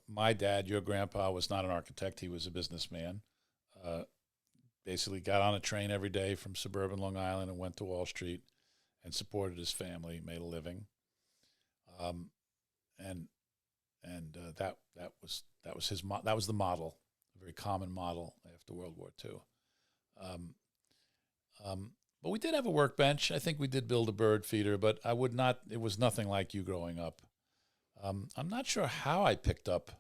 My dad, your grandpa, was not an architect. He was a businessman. Basically got on a train every day from suburban Long Island and went to Wall Street and supported his family, made a living. That was his that was the model, a very common model after World War II. But we did have a workbench. I think we did build a bird feeder, but it was nothing like you growing up. I'm not sure how I picked up.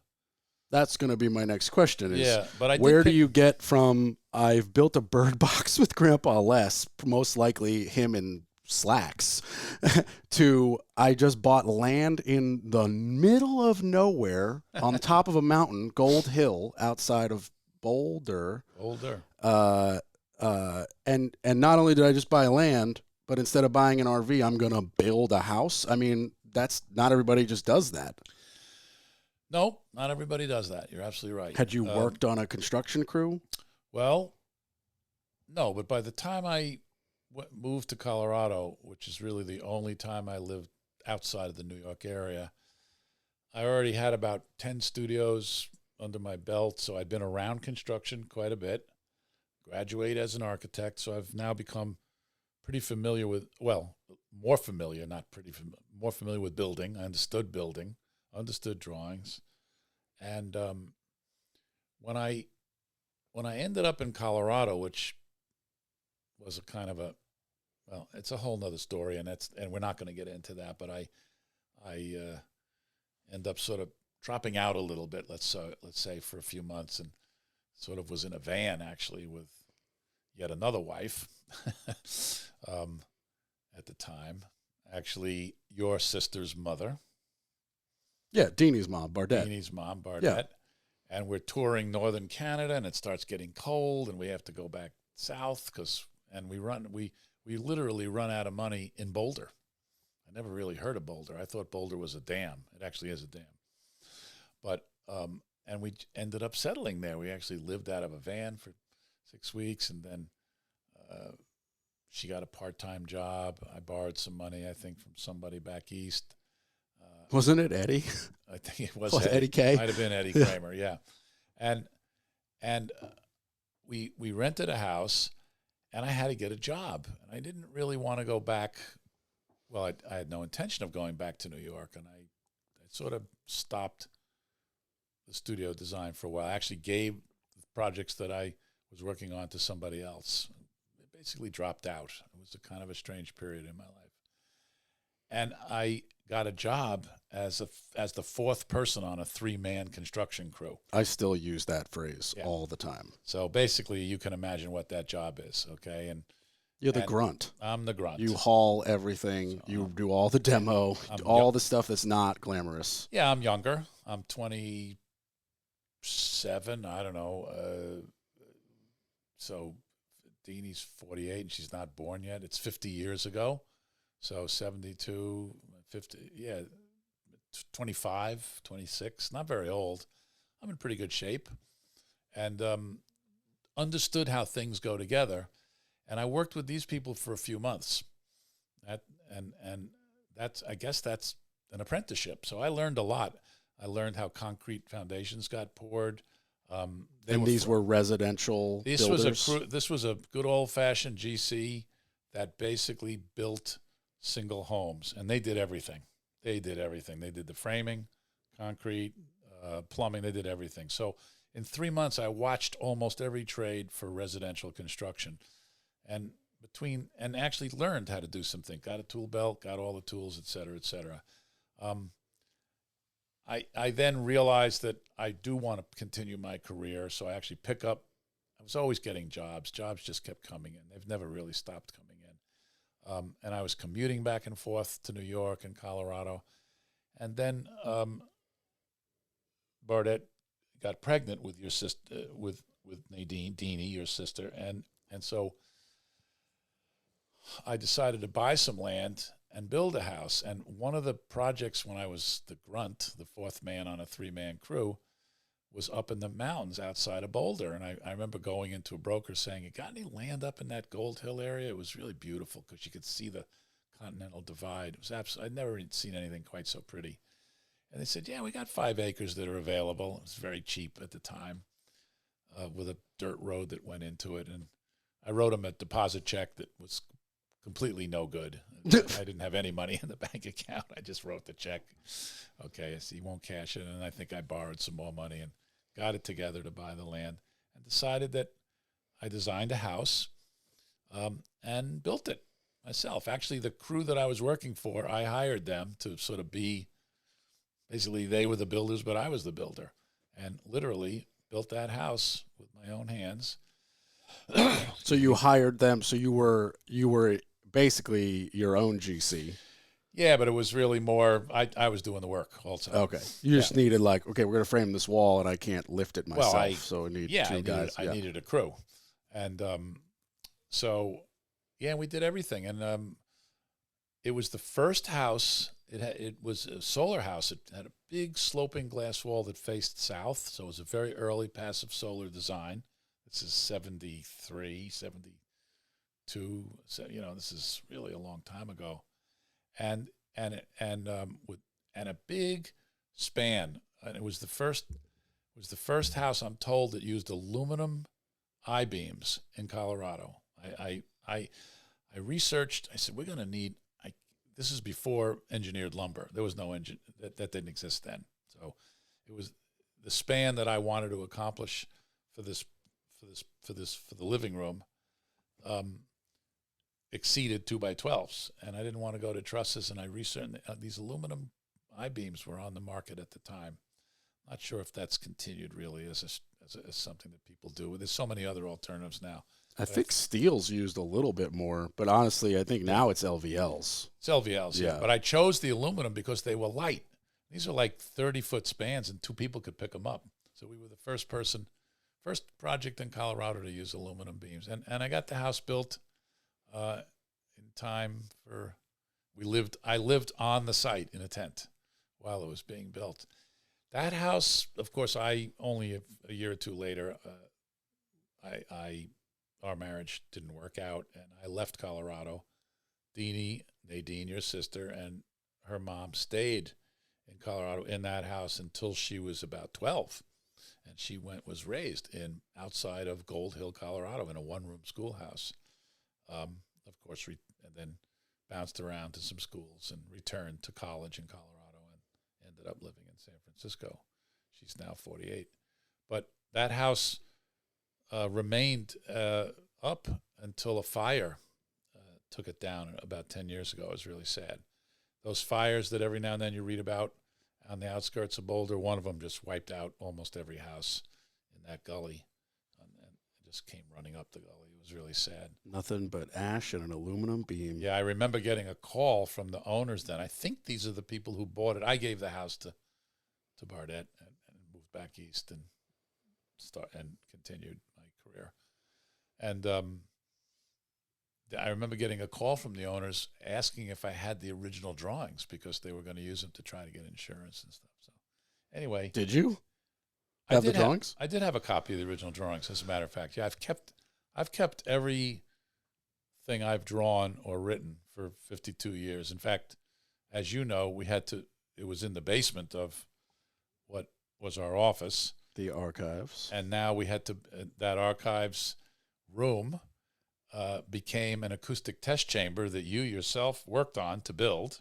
That's going to be my next question. But where do you get from, I've built a bird box with Grandpa Les, most likely him in slacks, to I just bought land in the middle of nowhere on top of a mountain, Gold Hill, outside of Boulder. And not only did I just buy land, but instead of buying an RV, I'm going to build a house. I mean, that's not everybody just does that. Nope, not everybody does that. You're absolutely right. Had you worked on a construction crew? Well, No, but by the time I moved to Colorado, which is really the only time I lived outside of the New York area, I already had about 10 studios under my belt, so I'd been around construction quite a bit. Graduated as an architect, so I've now become pretty familiar with, well, more familiar, not pretty familiar, more familiar with building. I understood building, understood drawings. And when I ended up in Colorado, which was a kind of a, well, it's a whole nother story, and we're not going to get into that, but I end up sort of dropping out a little bit, let's say for a few months, and sort of was in a van actually with yet another wife at the time, actually your sister's mother. Yeah, Deanie's mom, Bardette. Deanie's mom, Bardette. Yeah. And we're touring northern Canada, and it starts getting cold, and we have to go back south we literally run out of money in Boulder. I never really heard of Boulder. I thought Boulder was a dam. It actually is a dam. But and we ended up settling there. We actually lived out of a van for 6 weeks, and then she got a part-time job. I borrowed some money, I think, from somebody back east. Wasn't it Eddie? I think it was Eddie K. Might have been Eddie Kramer, yeah. And we rented a house, and I had to get a job. And I didn't really want to go back. Well, I had no intention of going back to New York, and I sort of stopped the studio design for a while. I actually gave the projects that I was working on to somebody else. It basically dropped out. It was a kind of a strange period in my life. And I got a job as the fourth person on a 3-man construction crew. I still use that phrase all the time. So basically, you can imagine what that job is, okay? And you're the grunt. I'm the grunt. You haul everything. So, you do all the demo, all the stuff that's not glamorous. Yeah, I'm younger. I'm 27. I don't know. So Deanie's 48, and she's not born yet. It's 50 years ago. So 72, 50, 25, 26, not very old. I'm in pretty good shape, and understood how things go together. And I worked with these people for a few months. And I guess that's an apprenticeship. So I learned a lot. I learned how concrete foundations got poured. These were residential builders? This was a good old-fashioned GC that basically built single homes, and they did everything. They did the framing, concrete, plumbing. They did everything. So in 3 months, I watched almost every trade for residential construction, and actually learned how to do something. Got a tool belt, got all the tools, et cetera, et cetera. I then realized that I do want to continue my career, so I actually I was always getting jobs. Jobs just kept coming in. They've never really stopped coming in. And I was commuting back and forth to New York and Colorado. And then Bardette got pregnant with your sister, with Deanie, your sister. And so I decided to buy some land and build a house. And one of the projects when I was the grunt, the fourth man on a 3-man crew, was up in the mountains outside of Boulder. And I remember going into a broker saying, "You got any land up in that Gold Hill area?" It was really beautiful because you could see the Continental Divide. It was I'd never seen anything quite so pretty. And they said, "Yeah, we got 5 acres that are available." It was very cheap at the time, with a dirt road that went into it. And I wrote them a deposit check that was completely no good. I didn't have any money in the bank account. I just wrote the check. Okay, so he won't cash it. And I think I borrowed some more money and got it together to buy the land, and decided that I designed a house and built it myself. Actually, the crew that I was working for, I hired them to sort of be, basically they were the builders, but I was the builder, and literally built that house with my own hands. So you hired them. So you were basically your own GC. Yeah, but it was really more, I was doing the work also. Okay. You just needed we're going to frame this wall, and I can't lift it myself, so I need 2 guys. I needed a crew. And we did everything. And it was the first house. It was a solar house. It had a big sloping glass wall that faced south, so it was a very early passive solar design. This is 73, to, this is really a long time ago, and a big span, and it was the first house I'm told that used aluminum I-beams in Colorado. I researched. I said we're going to need. This is before engineered lumber. There was no engine that didn't exist then. So it was the span that I wanted to accomplish for the living room exceeded 2x12s, and I didn't want to go to trusses. And I researched these aluminum I-beams were on the market at the time. Not sure if that's continued really as something that people do. There's so many other alternatives now. I think steel's used a little bit more, but honestly, I think now it's LVLs. It's LVLs, yeah. But I chose the aluminum because they were light. These are like 30-foot spans, and 2 people could pick them up. So we were the first project in Colorado to use aluminum beams. And I got the house built in time for, I lived on the site in a tent while it was being built. That house, of course, I only a year or 2 later, our marriage didn't work out, and I left Colorado. Nadine, your sister, and her mom stayed in Colorado in that house until she was about 12, and she was raised outside of Gold Hill, Colorado, in a 1-room schoolhouse. Of course, and then bounced around to some schools and returned to college in Colorado and ended up living in San Francisco. She's now 48, but that house remained up until a fire took it down about 10 years ago. It was really sad. Those fires that every now and then you read about on the outskirts of Boulder, one of them just wiped out almost every house in that gully, and just came running up the gully. It was really sad. Nothing but ash and an aluminum beam. Yeah, I remember getting a call from the owners then. I think these are the people who bought it. I gave the house to Bardette and moved back east and continued my career. And I remember getting a call from the owners asking if I had the original drawings because they were going to use them to try to get insurance and stuff. So anyway. Did you have the drawings? I did have a copy of the original drawings, as a matter of fact. Yeah, I've kept everything I've drawn or written for 52 years. In fact, as you know, it was in the basement of what was our office. The archives. And now we had to, that archives room became an acoustic test chamber that you yourself worked on to build,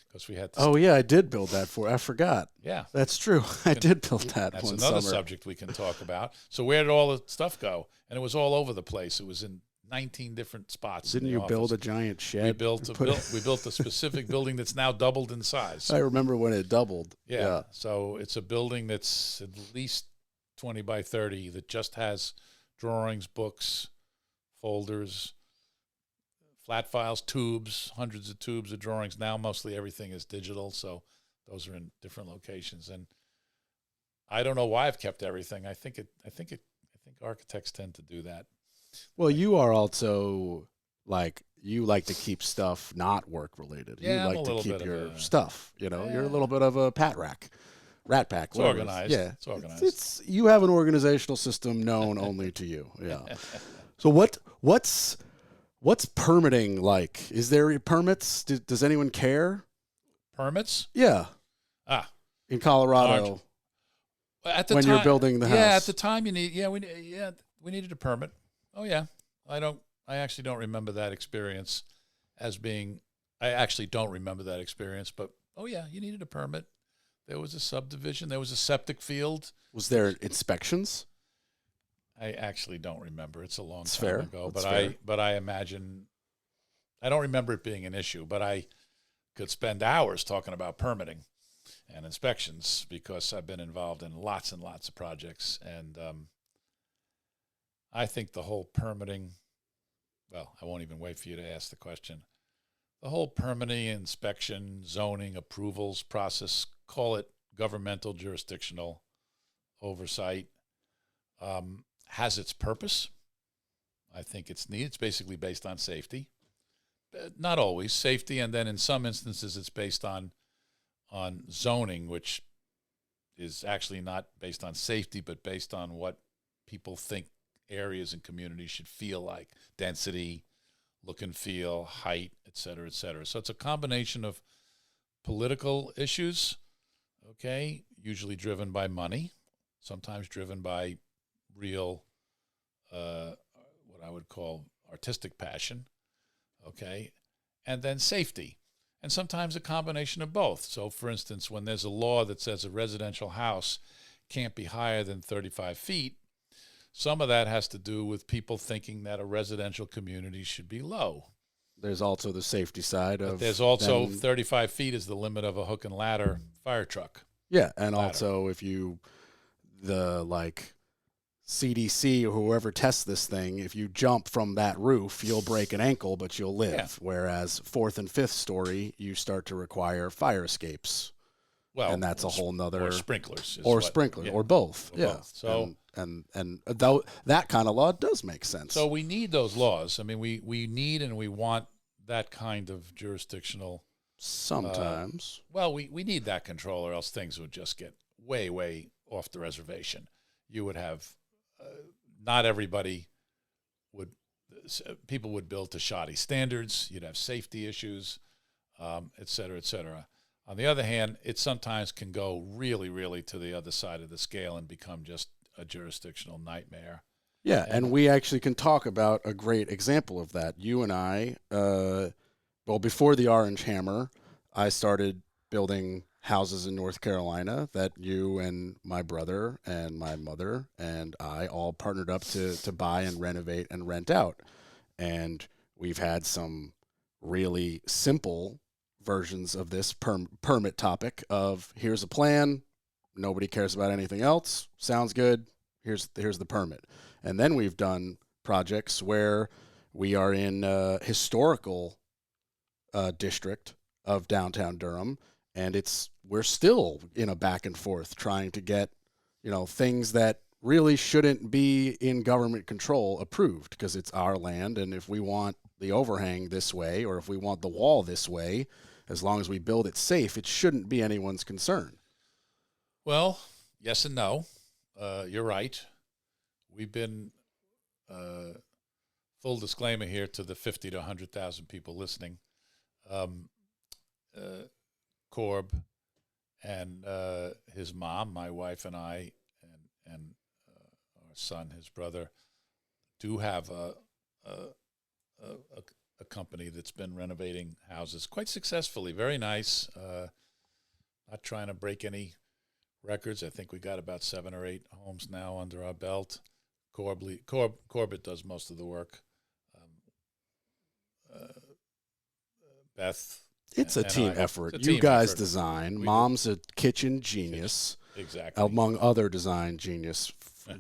because we had to. Oh, yeah, I did build that I forgot. Yeah. That's true. I did build that That's one another summer. subject we can talk about. So where did all the stuff go? And it was all over the place. It was in 19 different spots. Didn't you build a giant shed? We built a specific building that's now doubled in size. I remember when it doubled. Yeah. So it's a building that's at least 20 by 30 that just has drawings, books, folders, flat files, tubes, hundreds of tubes of drawings. Now mostly everything is digital, so those are in different locations. And I don't know why I've kept everything. I think architects tend to do that. Well, you are also you like to keep stuff not work related. Yeah, you like to keep your stuff. You're a little bit of a rat pack. It's organized. Yeah, it's organized. It's you have an organizational system known only to you. Yeah. So what's permitting like? Is there permits? Does anyone care? Permits? Yeah. In Colorado. At the when time, you're building the house. Yeah, at the time we needed a permit. Oh yeah. I actually don't remember that experience as being. I actually don't remember that experience, but oh yeah, you needed a permit. There was a subdivision. There was a septic field. Was there inspections? I actually don't remember. It's a long That's time fair. ago, That's but I imagine. I don't remember it being an issue, but I could spend hours talking about permitting and inspections because I've been involved in lots and lots of projects, and I think the whole permitting. Well, I won't even wait for you to ask the question. The whole permitting, inspection, zoning, approvals process, call it governmental jurisdictional oversight, has its purpose. I think it's neat. It's basically based on safety. Not always safety, and then in some instances it's based on zoning, which is actually not based on safety, but based on what people think areas and communities should feel like: density, look and feel, height, et cetera, et cetera. So it's a combination of political issues, okay, usually driven by money, sometimes driven by real, what I would call artistic passion, okay, and then safety, and sometimes a combination of both. So, for instance, when there's a law that says a residential house can't be higher than 35 feet, some of that has to do with people thinking that a residential community should be low. There's also the safety side of. But there's also 35 feet is the limit of a hook and ladder fire truck. Yeah, and ladder. Also if the CDC or whoever tests this thing, if you jump from that roof, you'll break an ankle, but you'll live. Yeah. Whereas 4th and 5th story, you start to require fire escapes. Well, and that's a whole nother. Or sprinklers. Or both. Yeah. Both. So and that kind of law does make sense. So we need those laws. I mean, we need and we want that kind of jurisdictional. Sometimes. We need that control, or else things would just get way, way off the reservation. You would have. Not everybody people would build to shoddy standards. You'd have safety issues, et cetera, et cetera. On the other hand, it sometimes can go really, really to the other side of the scale and become just a jurisdictional nightmare. Yeah, and we actually can talk about a great example of that. You and I, before the Orange Hammer, I started building houses in North Carolina that you and my brother and my mother and I all partnered up to buy and renovate and rent out. And we've had some really simple versions of this permit topic of here's a plan, nobody cares about anything else, sounds good, here's the permit. And then we've done projects where we are in a historical district of downtown Durham, and we're still in a back and forth trying to get, things that really shouldn't be in government control approved because it's our land. And if we want the overhang this way, or if we want the wall this way, as long as we build it safe, it shouldn't be anyone's concern. Well, yes and no. You're right. We've been, full disclaimer here to the 50 to 100,000 people listening. Corb and his mom, my wife and I, and our son, his brother, do have a company that's been renovating houses quite successfully. Very nice. Not trying to break any records. I think we got about 7 or 8 homes now under our belt. Corbett does most of the work. Beth. It's a team effort. You guys design. Mom's a kitchen genius. Exactly. Among other design genius.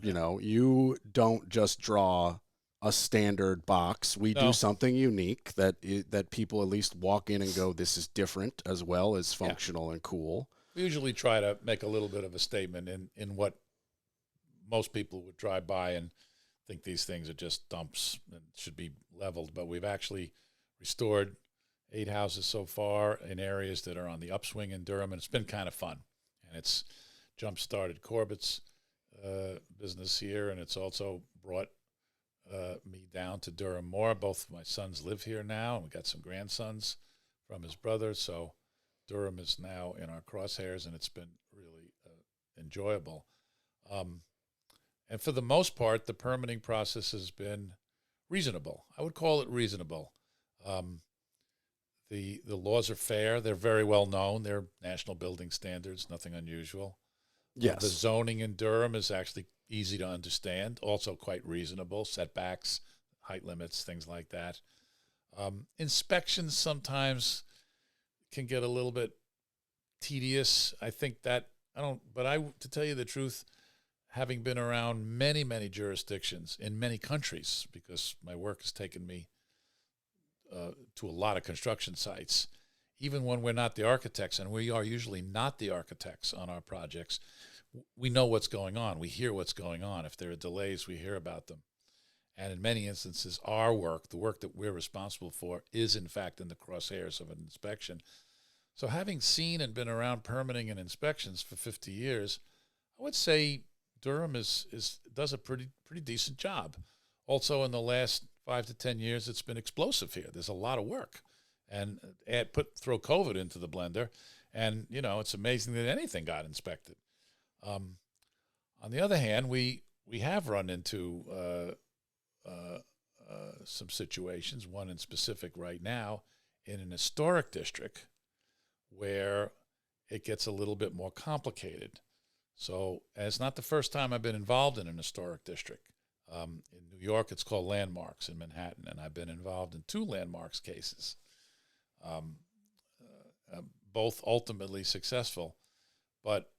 You don't just draw a standard box. We do something unique that people at least walk in and go, this is different, as well as functional and cool. We usually try to make a little bit of a statement in what most people would drive by and think these things are just dumps and should be leveled. But we've actually restored 8 houses so far in areas that are on the upswing in Durham, and it's been kind of fun. And it's jump-started Corbett's business here, and it's also brought me down to Durham more. Both my sons live here now, and we got some grandsons from his brother, so Durham is now in our crosshairs, and it's been really enjoyable. And for the most part, the permitting process has been reasonable. I would call it reasonable. The laws are fair. They're very well known. They're national building standards, nothing unusual. Yes. The zoning in Durham is actually easy to understand, also quite reasonable, setbacks, height limits, things like that. Inspections sometimes can get a little bit tedious. I think that, to tell you the truth, having been around many, many jurisdictions in many countries, because my work has taken me to a lot of construction sites, even when we're not the architects, and we are usually not the architects on our projects, we know what's going on. We hear what's going on. If there are delays, we hear about them. And in many instances, our work, the work that we're responsible for, is in fact in the crosshairs of an inspection. So having seen and been around permitting and inspections for 50 years, I would say Durham does a pretty decent job. Also, in the last 5 to 10 years, it's been explosive here. There's a lot of work. And throw COVID into the blender, and, it's amazing that anything got inspected. On the other hand, we have run into some situations, one in specific right now, in an historic district where it gets a little bit more complicated. So, and it's not the first time I've been involved in an historic district. In New York, it's called Landmarks in Manhattan, and I've been involved in 2 Landmarks cases, both ultimately successful. But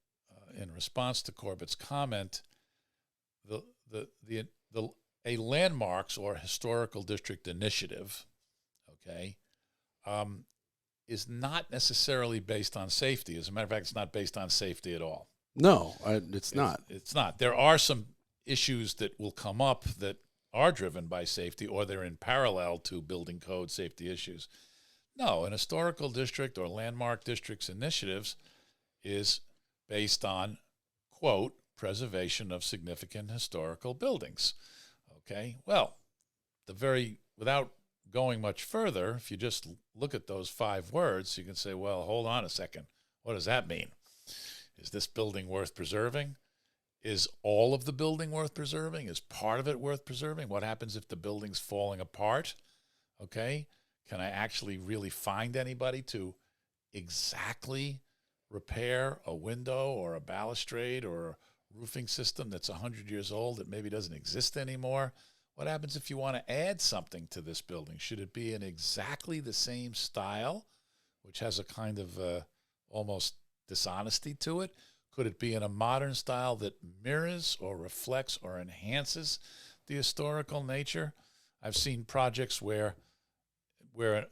in response to Corbett's comment, a Landmarks or historical district initiative, okay, is not necessarily based on safety. As a matter of fact, it's not based on safety at all. No, it's not. It's not. There are some issues that will come up that are driven by safety, or they're in parallel to building code safety issues. No, an historical district or landmark district's initiatives is based on, quote, preservation of significant historical buildings. Okay, well, without going much further, if you just look at those 5 words, you can say, well, hold on a second. What does that mean? Is this building worth preserving? Is all of the building worth preserving? Is part of it worth preserving? What happens if the building's falling apart? Okay, can I actually really find anybody to exactly repair a window or a balustrade or a roofing system that's 100 years old that maybe doesn't exist anymore? What happens if you want to add something to this building? Should it be in exactly the same style, which has a kind of almost dishonesty to it? Could it be in a modern style that mirrors or reflects or enhances the historical nature? I've seen projects where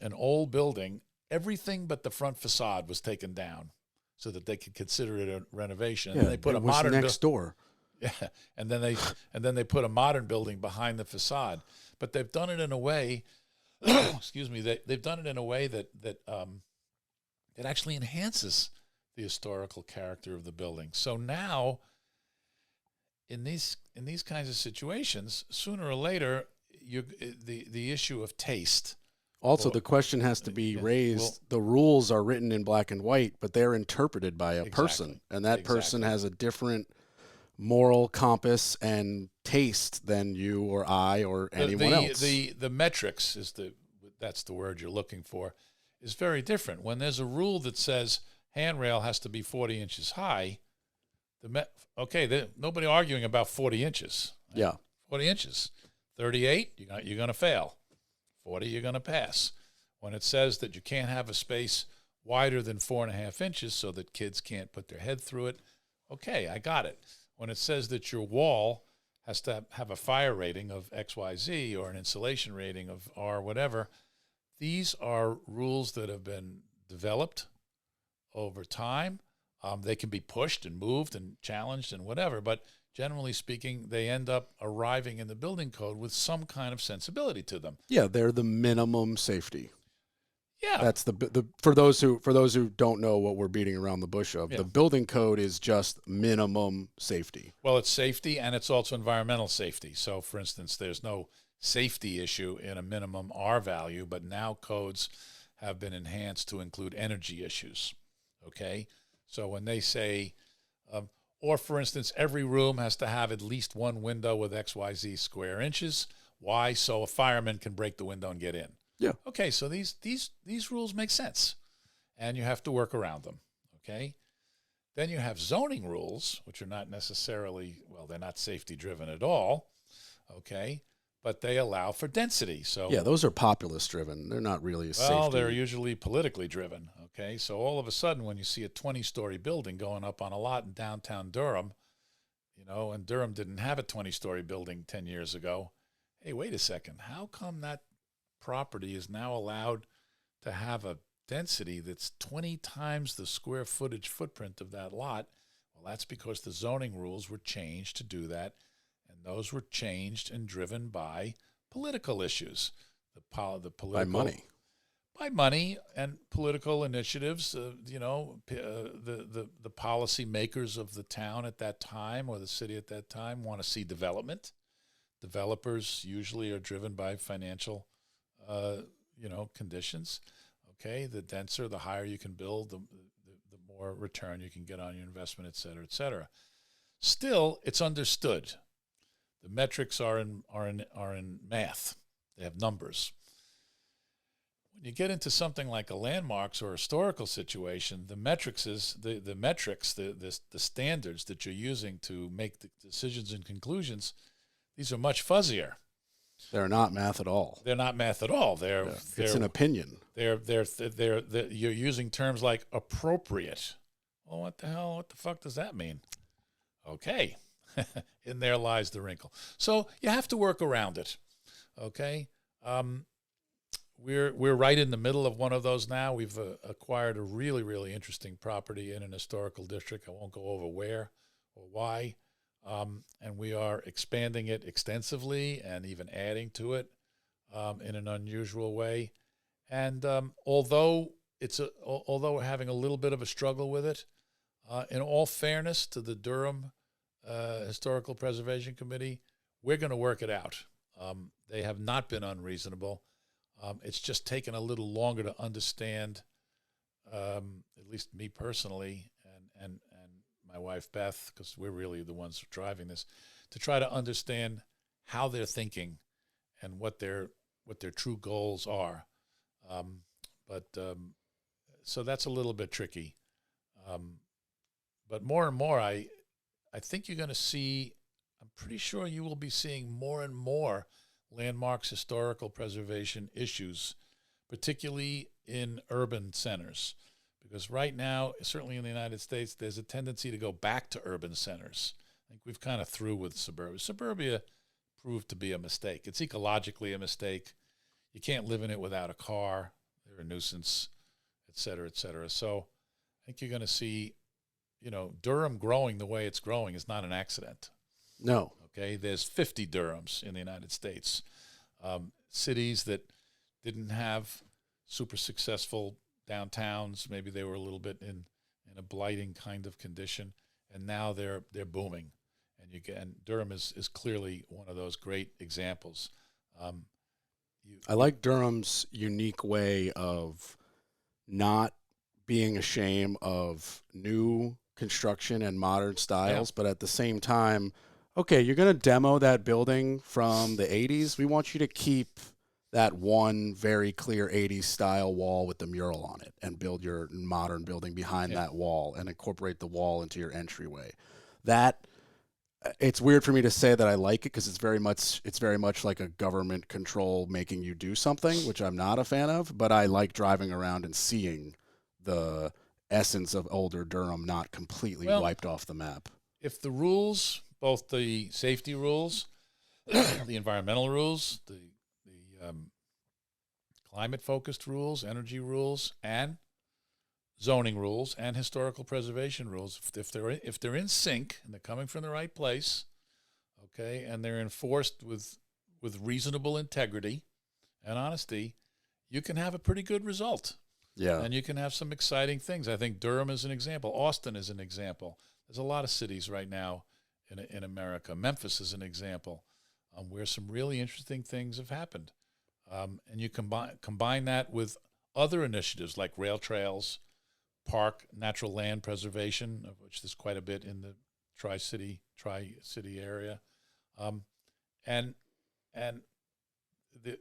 an old building, everything but the front facade was taken down so that they could consider it a renovation. Yeah, and they put a modern next door. Yeah, and then they put a modern building behind the facade. But they've done it in a way, excuse me, they've done it in a way that actually enhances the historical character of the building. So now, in these kinds of situations, sooner or later, the issue of taste. Also, the question has to be raised. The rules are written in black and white, but they're interpreted by a person, and that person has a different moral compass and taste than you or I or anyone else. The metrics that's the word you're looking for, is very different. When there's a rule that says handrail has to be 40 inches high, nobody arguing about 40 inches. Right? Yeah. 40 inches. 38, you're going to fail. 40, you're going to pass. When it says that you can't have a space wider than 4.5 inches so that kids can't put their head through it, okay, I got it. When it says that your wall has to have a fire rating of XYZ or an insulation rating of R whatever, these are rules that have been developed over time. They can be pushed and moved and challenged and whatever, but generally speaking, they end up arriving in the building code with some kind of sensibility to them. Yeah, they're the minimum safety. Yeah, that's the for those who don't know what we're beating around the bush of. Yeah. The building code is just minimum safety. Well, it's safety and it's also environmental safety. So, for instance, there's no safety issue in a minimum R value, but now codes have been enhanced to include energy issues. Okay, so when they say, or for instance, every room has to have at least one window with XYZ square inches. Why? So a fireman can break the window and get in. Yeah. Okay, so these rules make sense, and you have to work around them. Okay. Then you have zoning rules, which are not necessarily, well, they're not safety driven at all. Okay. But they allow for density. So yeah, those are populist driven. They're not really safety. Well, they're usually politically driven. Okay. So all of a sudden, when you see a 20-story building going up on a lot in downtown Durham, and Durham didn't have a 20-story building 10 years ago. Hey, wait a second. How come that property is now allowed to have a density that's 20 times the square footage footprint of that lot? Well, that's because the zoning rules were changed to do that, and those were changed and driven by political issues. The political by money and political initiatives. The policy makers of the town at that time or the city at that time want to see development. developers usually are driven by financial, conditions. Okay, the denser, the higher you can build, the more return you can get on your investment, et cetera, et cetera. Still, it's understood. The metrics are in math. They have numbers. When you get into something like a landmarks or historical situation, the metrics is the standards that you're using to make the decisions and conclusions. These are much fuzzier. They're not math at all. They're not math at all. It's an opinion. You're using terms like appropriate. Well, what the hell? What the fuck does that mean? Okay, in there lies the wrinkle. So you have to work around it. Okay. We're right in the middle of one of those now. We've acquired a really, really interesting property in an historical district. I won't go over where or why. And we are expanding it extensively and even adding to it in an unusual way. And although we're having a little bit of a struggle with it, in all fairness to the Durham Historical Preservation Committee, we're going to work it out. They have not been unreasonable. It's just taken a little longer to understand, at least me personally, and my wife Beth, because we're really the ones driving this, to try to understand how they're thinking and what their true goals are. So that's a little bit tricky. But more and more, I think you're going to see. I'm pretty sure you will be seeing more and more landmarks historical preservation issues, particularly in urban centers. Because right now, certainly in the United States, there's a tendency to go back to urban centers. I think we've kind of through with suburbia. Suburbia proved to be a mistake. It's ecologically a mistake. You can't live in it without a car. They're a nuisance, et cetera, et cetera. So I think you're going to see, Durham growing the way it's growing is not an accident. No. Okay, there's 50 Durhams in the United States. Cities that didn't have super successful downtowns, maybe they were a little bit in a blighting kind of condition, and now they're booming. And Durham is clearly one of those great examples. I like Durham's unique way of not being ashamed of new construction and modern styles, but at the same time, okay, you're going to demo that building from the 80s. We want you to keep that one very clear 80s style wall with the mural on it and build your modern building behind that wall and incorporate the wall into your entryway. That it's weird for me to say that I like it because it's very much like a government control making you do something, which I'm not a fan of, but I like driving around and seeing the essence of older Durham not completely wiped off the map. If the rules, both the safety rules, the environmental rules, the climate-focused rules, energy rules, and zoning rules, and historical preservation rules, if they're in sync and they're coming from the right place, okay, and they're enforced with reasonable integrity and honesty, you can have a pretty good result. Yeah. And you can have some exciting things. I think Durham is an example. Austin is an example. There's a lot of cities right now in America. Memphis is an example where some really interesting things have happened. And you combine that with other initiatives like rail trails, park, natural land preservation, of which there's quite a bit in the Tri-City area. And the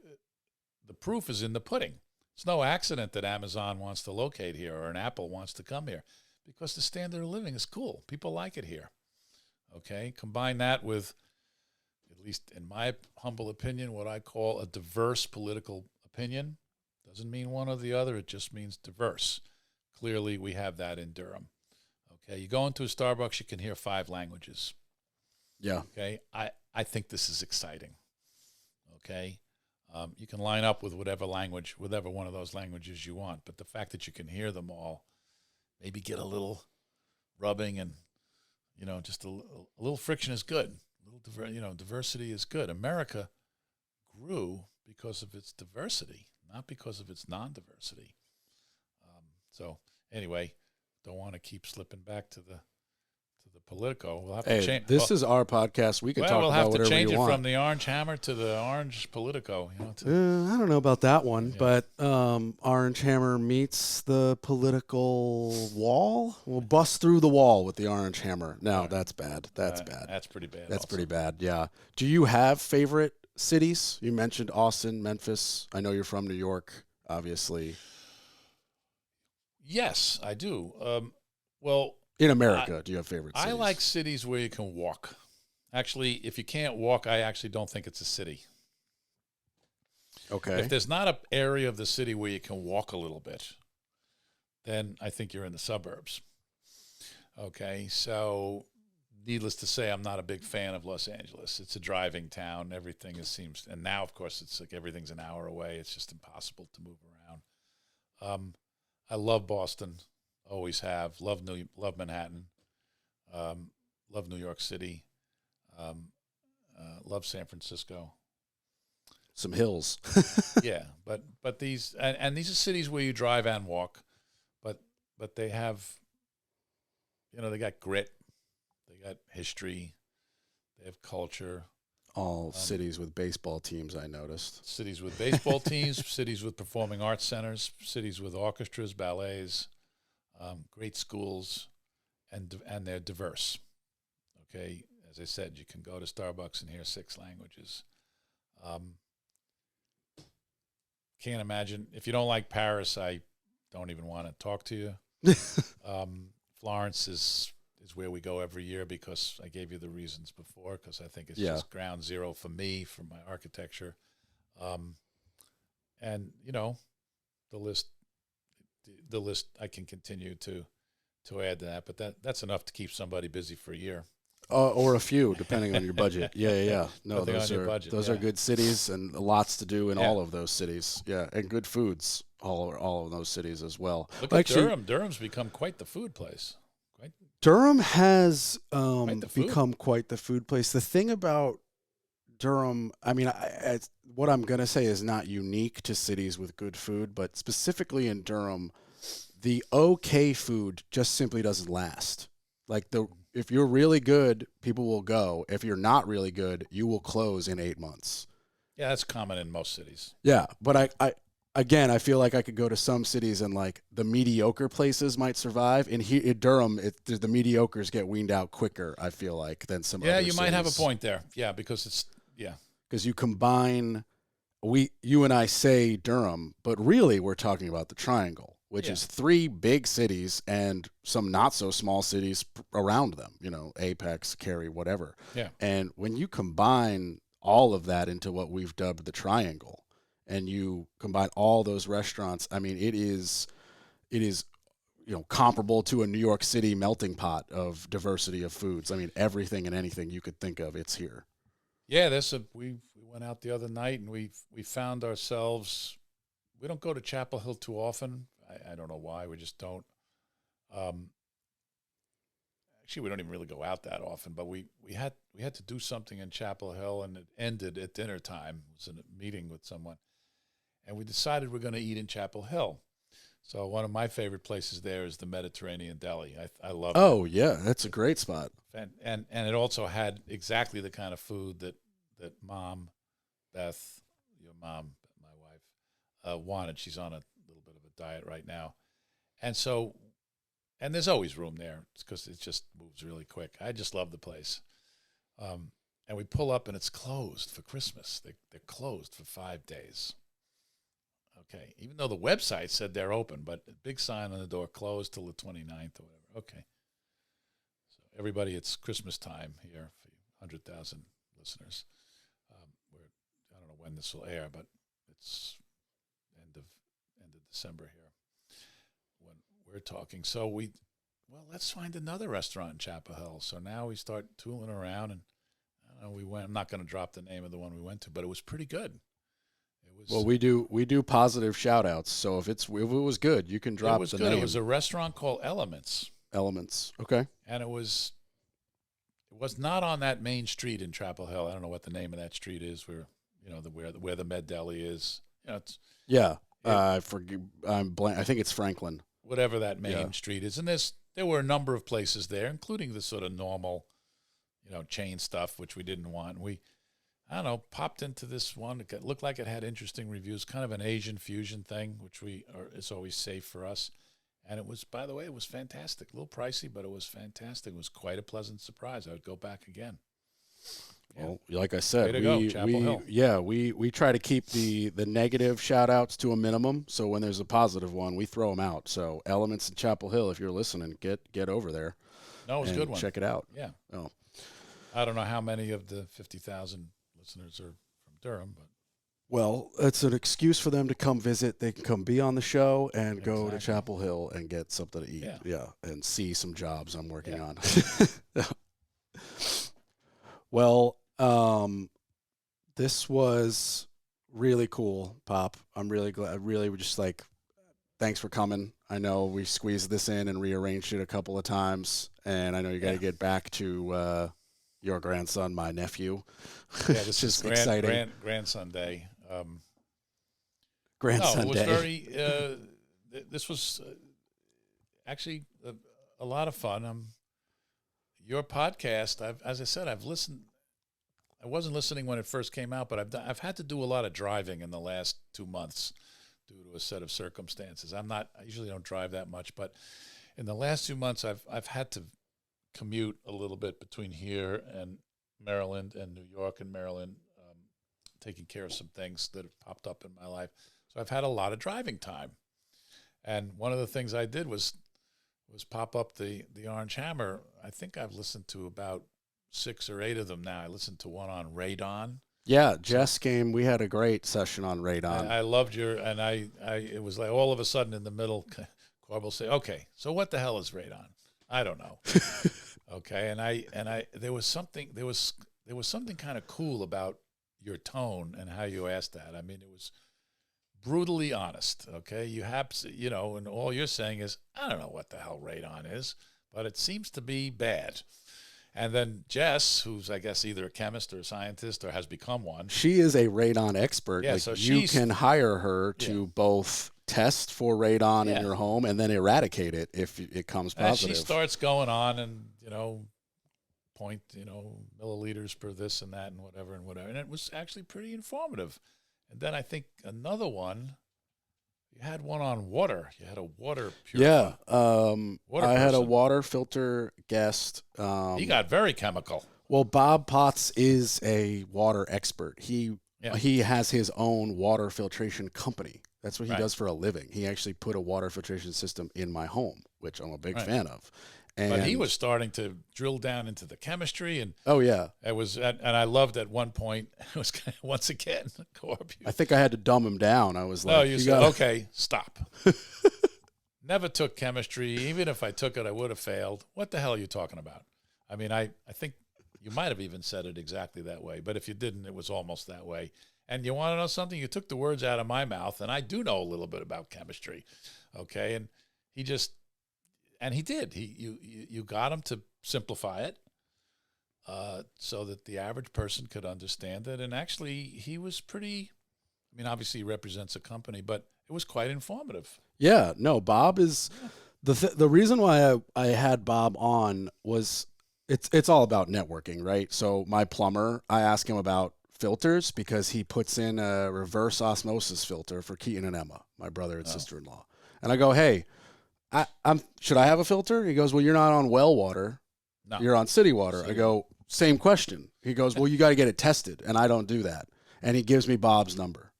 proof is in the pudding. It's no accident that Amazon wants to locate here or an Apple wants to come here because the standard of living is cool. People like it here. Okay, combine that with, at least in my humble opinion, what I call a diverse political opinion. Doesn't mean one or the other, it just means diverse. Clearly, we have that in Durham. Okay, you go into a Starbucks, you can hear 5 languages. Yeah. Okay, I think this is exciting. Okay, you can line up with whatever one of those languages you want, but the fact that you can hear them all, maybe get a little rubbing and, just a little friction is good. Diversity is good. America grew because of its diversity, not because of its non-diversity. So anyway, don't want to keep slipping back to the Politico. We'll have to Hey, change. this is our podcast. We can talk we'll about have to whatever change you it want. from the Orange Hammer to the Orange Politico. You know, I don't know about that one, Yeah. but Orange Hammer meets the political wall. We'll bust through the wall with the Orange Hammer. No, that's bad. That's bad. That's pretty bad. That's also. pretty bad, yeah. Do you have favorite cities? You mentioned Austin, Memphis. I know you're from New York, obviously. Yes, I do. Well, In America, do you have favorite cities? I like cities where you can walk. Actually, if you can't walk, I actually don't think it's a city. Okay. If there's not an area of the city where you can walk a little bit, then I think you're in the suburbs. Okay, so needless to say, I'm not a big fan of Los Angeles. It's a driving town. Everything seems, and now, of course, it's like everything's an hour away. It's just impossible to move around. I love Boston, always have. Love Manhattan. Love New York City. Love San Francisco. Some hills. Yeah, but these and these are cities where you drive and walk, but they have, they got grit, they got history, they have culture. All cities with baseball teams, I noticed. Cities with baseball teams, cities with performing arts centers, cities with orchestras, ballets, great schools, and they're diverse. Okay, as I said, you can go to Starbucks and hear 6 languages. Can't imagine. If you don't like Paris, I don't even want to talk to you. Florence is where we go every year because I gave you the reasons before, because I think it's just ground zero for me, for my architecture. And, the list I can continue to add to that, but that's enough to keep somebody busy for a year. Or a few, depending on your budget. Yeah. No, Depending those are good cities and lots to do in all of those cities. Yeah, and good foods all of those cities as well. Look at Durham. Durham's become quite the food place. Durham has food. become quite the food place. The thing about Durham, I mean, what I'm going to say is not unique to cities with good food, but specifically in Durham, the okay food just simply doesn't last. Like if you're really good, people will go. If you're not really good, you will close in 8 months. Yeah, that's common in most cities. Yeah, but I feel like I could go to some cities and like the mediocre places might survive. In Durham, the mediocres get weaned out quicker, I feel like, than some other cities. Yeah, you might have a point there. Yeah, because because you combine, you and I say Durham, but really we're talking about the Triangle, which is 3 big cities and some not so small cities around them, Apex, Cary, whatever. Yeah. And when you combine all of that into what we've dubbed the Triangle, and you combine all those restaurants, I mean, it is comparable to a New York City melting pot of diversity of foods. I mean, everything and anything you could think of, it's here. Yeah, we went out the other night and we found ourselves. We don't go to Chapel Hill too often. I don't know why. We just don't. Actually, we don't even really go out that often. But we had to do something in Chapel Hill, and it ended at dinner time. It was in a meeting with someone, and we decided we're going to eat in Chapel Hill. So one of my favorite places there is the Mediterranean Deli. I love it. Oh, yeah, that's a great spot. And it also had exactly the kind of food that Mom, Beth, your mom, my wife, wanted. She's on a little bit of a diet right now. And there's always room there because it just moves really quick. I just love the place. And we pull up and it's closed for Christmas. They're closed for 5 days. Okay, even though the website said they're open, but a big sign on the door, closed till the 29th or whatever. Okay. So everybody, it's Christmas time here for 100,000 listeners. I don't know when this will air, but it's end of December here when we're talking. So let's find another restaurant in Chapel Hill. So now we start tooling around, and I don't know, I'm not going to drop the name of the one we went to, but it was pretty good. Well, we do positive shout outs. So if it was good, you can drop the name. It was a restaurant called Elements. Okay. And it was not on that main street in Chapel Hill. I don't know what the name of that street is where the Med Deli is. I think it's Franklin. Whatever that main street is. And there's there were a number of places there, including the sort of normal, chain stuff, which we didn't want. I don't know, popped into this one. It looked like it had interesting reviews, kind of an Asian fusion thing, which is always safe for us. And it was, by the way, it was fantastic. A little pricey, but it was fantastic. It was quite a pleasant surprise. I would go back again. Yeah. Well, like I said, Chapel Hill. We try to keep the negative shout-outs to a minimum. So when there's a positive one, we throw them out. So Elements in Chapel Hill, if you're listening, get over there. No, it was a good one. Check it out. Yeah. Oh. I don't know how many of the 50,000 listeners are from Durham, but. Well, it's an excuse for them to come visit. They can come be on the show and go to Chapel Hill and get something to eat. Yeah, and see some jobs I'm working on. Well, this was really cool, Pop. I'm really glad. Really, we're just like, thanks for coming. I know we squeezed this in and rearranged it a couple of times, and I know you got to get back to your grandson, my nephew. Yeah, this is exciting. Grandson Day. Grandson Day. It was Day. This was actually a lot of fun. Your podcast, as I said, I've listened. I wasn't listening when it first came out, but I've had to do a lot of driving in the last 2 months due to a set of circumstances. I usually don't drive that much, but in the last 2 months, I've had to commute a little bit between here and Maryland and New York and Maryland, taking care of some things that have popped up in my life. So I've had a lot of driving time. And one of the things I did was pop up the Orange Hammer. I think I've listened to about 6 or 8 of them now. I listened to one on radon. Yeah, Jess came. We had a great session on radon. I loved it was like all of a sudden in the middle, Corb will say, okay, so what the hell is radon? I don't know. Okay. And there was something kind of cool about your tone and how you asked that. I mean, it was brutally honest. Okay. You have, and all you're saying is, I don't know what the hell radon is, but it seems to be bad. And then Jess, who's, I guess, either a chemist or a scientist or has become one. She is a radon expert. Yeah, so you can hire her to both test for radon in your home and then eradicate it if it comes positive. And she starts going on and, point, milliliters per this and that and whatever. And it was actually pretty informative. And then I think another one, you had one on water. You had a water purifier. Yeah. I had a water filter guest. He got very chemical. Well, Bob Potts is a water expert. He has his own water filtration company. That's what he does for a living. He actually put a water filtration system in my home, which I'm a big fan of. But he was starting to drill down into the chemistry, and it was. And I loved at one point. It was once again, Corb. I think I had to dumb him down. I was like, "No, you said okay, stop." Never took chemistry. Even if I took it, I would have failed. What the hell are you talking about? I mean, I think you might have even said it exactly that way. But if you didn't, it was almost that way. And you want to know something? You took the words out of my mouth, and I do know a little bit about chemistry. Okay, and he just. And he did. You got him to simplify it so that the average person could understand it. And actually, he was pretty. I mean, obviously, he represents a company, but it was quite informative. Yeah. No, Bob is the reason why I had Bob on was it's all about networking, right? So my plumber, I ask him about filters because he puts in a reverse osmosis filter for Keaton and Emma, my brother and sister-in-law, and I go, hey. Should I have a filter? He goes, well, you're not on well water. No. You're on city water. I go, same question. He goes, well, you got to get it tested. And I don't do that. And he gives me Bob's number.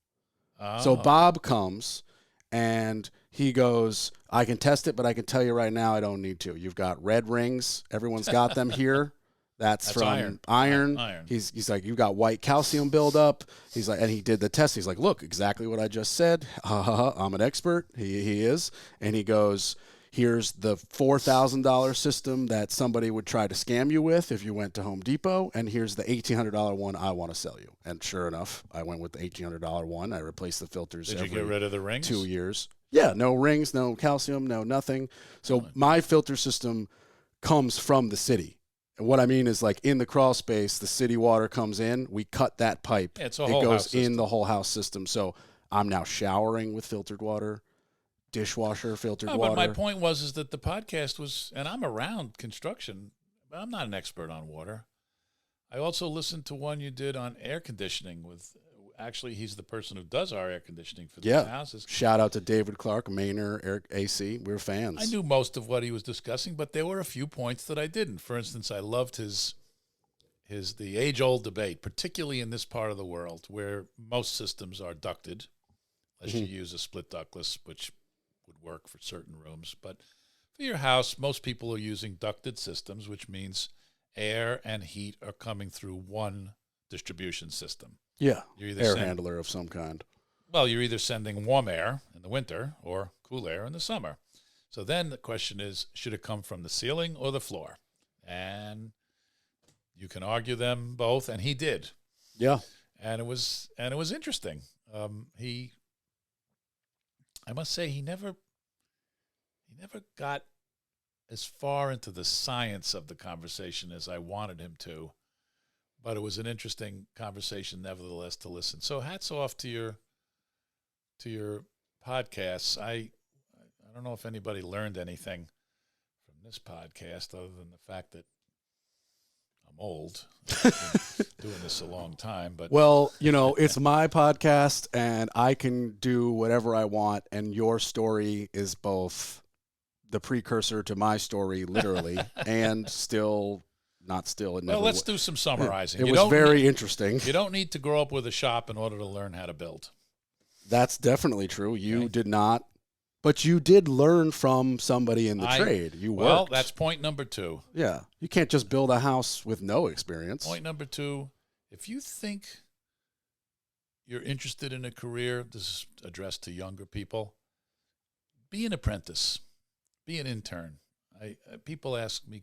Oh. So Bob comes and he goes, I can test it, but I can tell you right now, I don't need to. You've got red rings. Everyone's got them here. That's from iron. He's like, you got white calcium buildup. He's like, and he did the test. He's like, look, exactly what I just said. I'm an expert. He is. And he goes, here's the $4,000 system that somebody would try to scam you with if you went to Home Depot. And here's the $1,800 one I want to sell you. And sure enough, I went with the $1,800 one. I replaced the filters. Did you get rid of the rings? 2 years. Yeah, no rings, no calcium, no nothing. So my filter system comes from the city. And what I mean is, like, in the crawl space, the city water comes in. We cut that pipe. Yeah, it goes in the whole house system. So I'm now showering with filtered water. dishwasher, filtered No, water. but my point is that the podcast was, and I'm around construction, but I'm not an expert on water. I also listened to one you did on air conditioning with, actually, he's the person who does our air conditioning for the houses. Shout out to David Clark, Mainer Air AC. We're fans. I knew most of what he was discussing, but there were a few points that I didn't. For instance, I loved the age-old debate, particularly in this part of the world where most systems are ducted, unless you use a split ductless, which would work for certain rooms. But for your house, most people are using ducted systems, which means air and heat are coming through one distribution system. Yeah, You're either air handler of some kind. Well, you're either sending warm air in the winter or cool air in the summer. So then the question is, should it come from the ceiling or the floor? And you can argue them both, and he did. Yeah. And it was interesting. I must say, he never got as far into the science of the conversation as I wanted him to, but it was an interesting conversation nevertheless to listen. So hats off to your podcasts. I don't know if anybody learned anything from this podcast other than the fact that I'm old. I've been doing this a long time, but well, it's my podcast, and I can do whatever I want. And your story is both the precursor to my story, literally, and still not still. Well, let's do some summarizing. It was very interesting. You don't need to grow up with a shop in order to learn how to build. That's definitely true. You did not. But you did learn from somebody in the trade. You worked. Well, that's point number 2. Yeah. You can't just build a house with no experience. Point number 2, if you think you're interested in a career, this is addressed to younger people, be an apprentice, be an intern. People ask me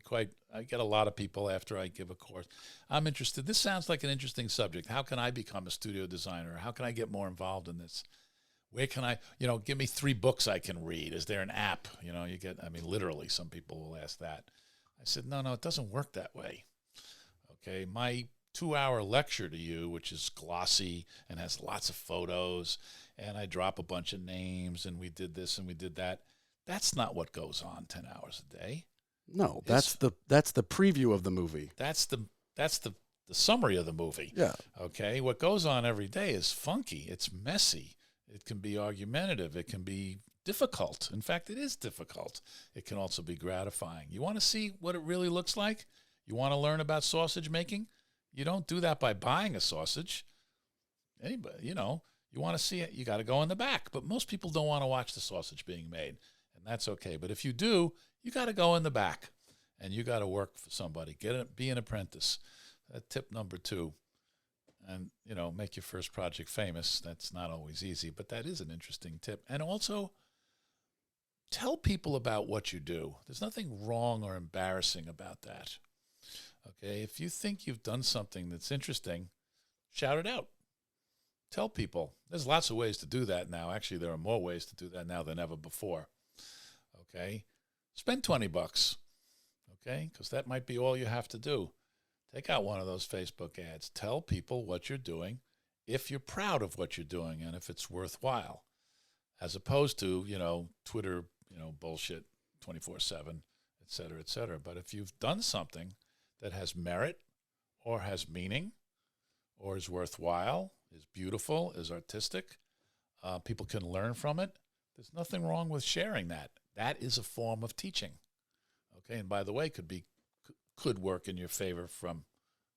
I get a lot of people after I give a course. I'm interested. This sounds like an interesting subject. How can I become a studio designer? How can I get more involved in this? Where can I, give me 3 books I can read? Is there an app? Literally, some people will ask that. I said, no, it doesn't work that way. Okay, my 2-hour lecture to you, which is glossy and has lots of photos, and I drop a bunch of names, and we did this and we did that. That's not what goes on 10 hours a day. No, that's the preview of the movie. That's the summary of the movie. Yeah. Okay, what goes on every day is funky. It's messy. It can be argumentative. It can be difficult. In fact, it is difficult. It can also be gratifying. You want to see what it really looks like? You want to learn about sausage making? You don't do that by buying a sausage. Anybody, you want to see it, you got to go in the back. But most people don't want to watch the sausage being made, and that's okay. But if you do, you got to go in the back, and you got to work for somebody. Be an apprentice. Tip number 2. And, make your first project famous. That's not always easy, but that is an interesting tip. And also, tell people about what you do. There's nothing wrong or embarrassing about that. Okay, if you think you've done something that's interesting, shout it out. Tell people. There's lots of ways to do that now. Actually, there are more ways to do that now than ever before. Okay, spend $20. Okay, because that might be all you have to do. Take out one of those Facebook ads. Tell people what you're doing if you're proud of what you're doing and if it's worthwhile, as opposed to, Twitter, bullshit 24/7, et cetera, et cetera. But if you've done something that has merit or has meaning or is worthwhile, is beautiful, is artistic, people can learn from it, there's nothing wrong with sharing that. That is a form of teaching. Okay, and by the way, could work in your favor from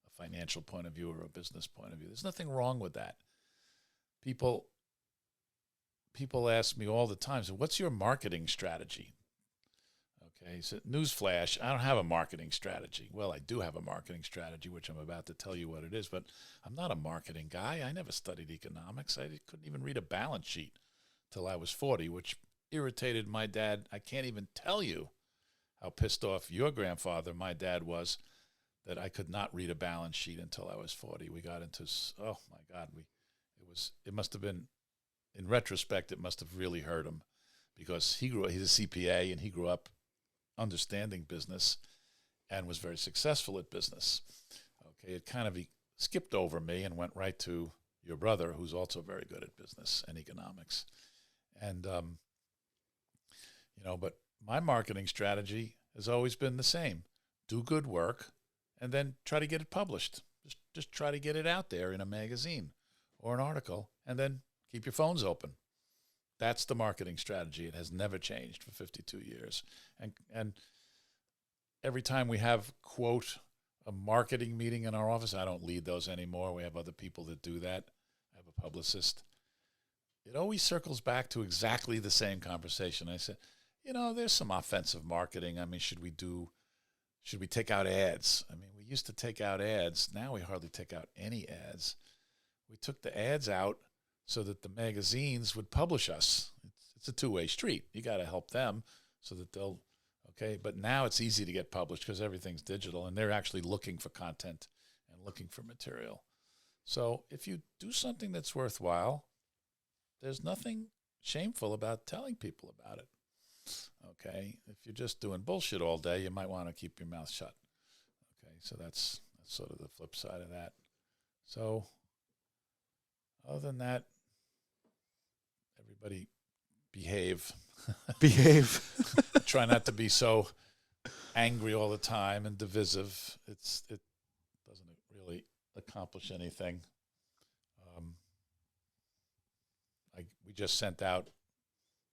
a financial point of view or a business point of view. There's nothing wrong with that. People ask me all the time, so what's your marketing strategy? Okay, so newsflash, I don't have a marketing strategy. Well, I do have a marketing strategy, which I'm about to tell you what it is, but I'm not a marketing guy. I never studied economics. I couldn't even read a balance sheet till I was 40, which irritated my dad. I can't even tell you how pissed off your grandfather, my dad, was that I could not read a balance sheet until I was 40. We got into, oh my God, it must have been, in retrospect, it must have really hurt him because he's a CPA and he grew up understanding business and was very successful at business. Okay, it kind of skipped over me and went right to your brother, who's also very good at business and economics. And But my marketing strategy has always been the same. Do good work and then try to get it published. Just try to get it out there in a magazine or an article, and then keep your phones open. That's the marketing strategy. It has never changed for 52 years. And every time we have, quote, a marketing meeting in our office, I don't lead those anymore. We have other people that do that. I have a publicist. It always circles back to exactly the same conversation. I said, there's some offensive marketing. I mean, should we take out ads? I mean, we used to take out ads. Now we hardly take out any ads. We took the ads out so that the magazines would publish us. It's a two-way street. You got to help them so that they'll, okay? But now it's easy to get published because everything's digital, and they're actually looking for content and looking for material. So if you do something that's worthwhile, there's nothing shameful about telling people about it. Okay, if you're just doing bullshit all day, you might want to keep your mouth shut. Okay, so that's sort of the flip side of that. So other than that, everybody behave. Behave. Try not to be so angry all the time and divisive. It doesn't really accomplish anything. We just sent out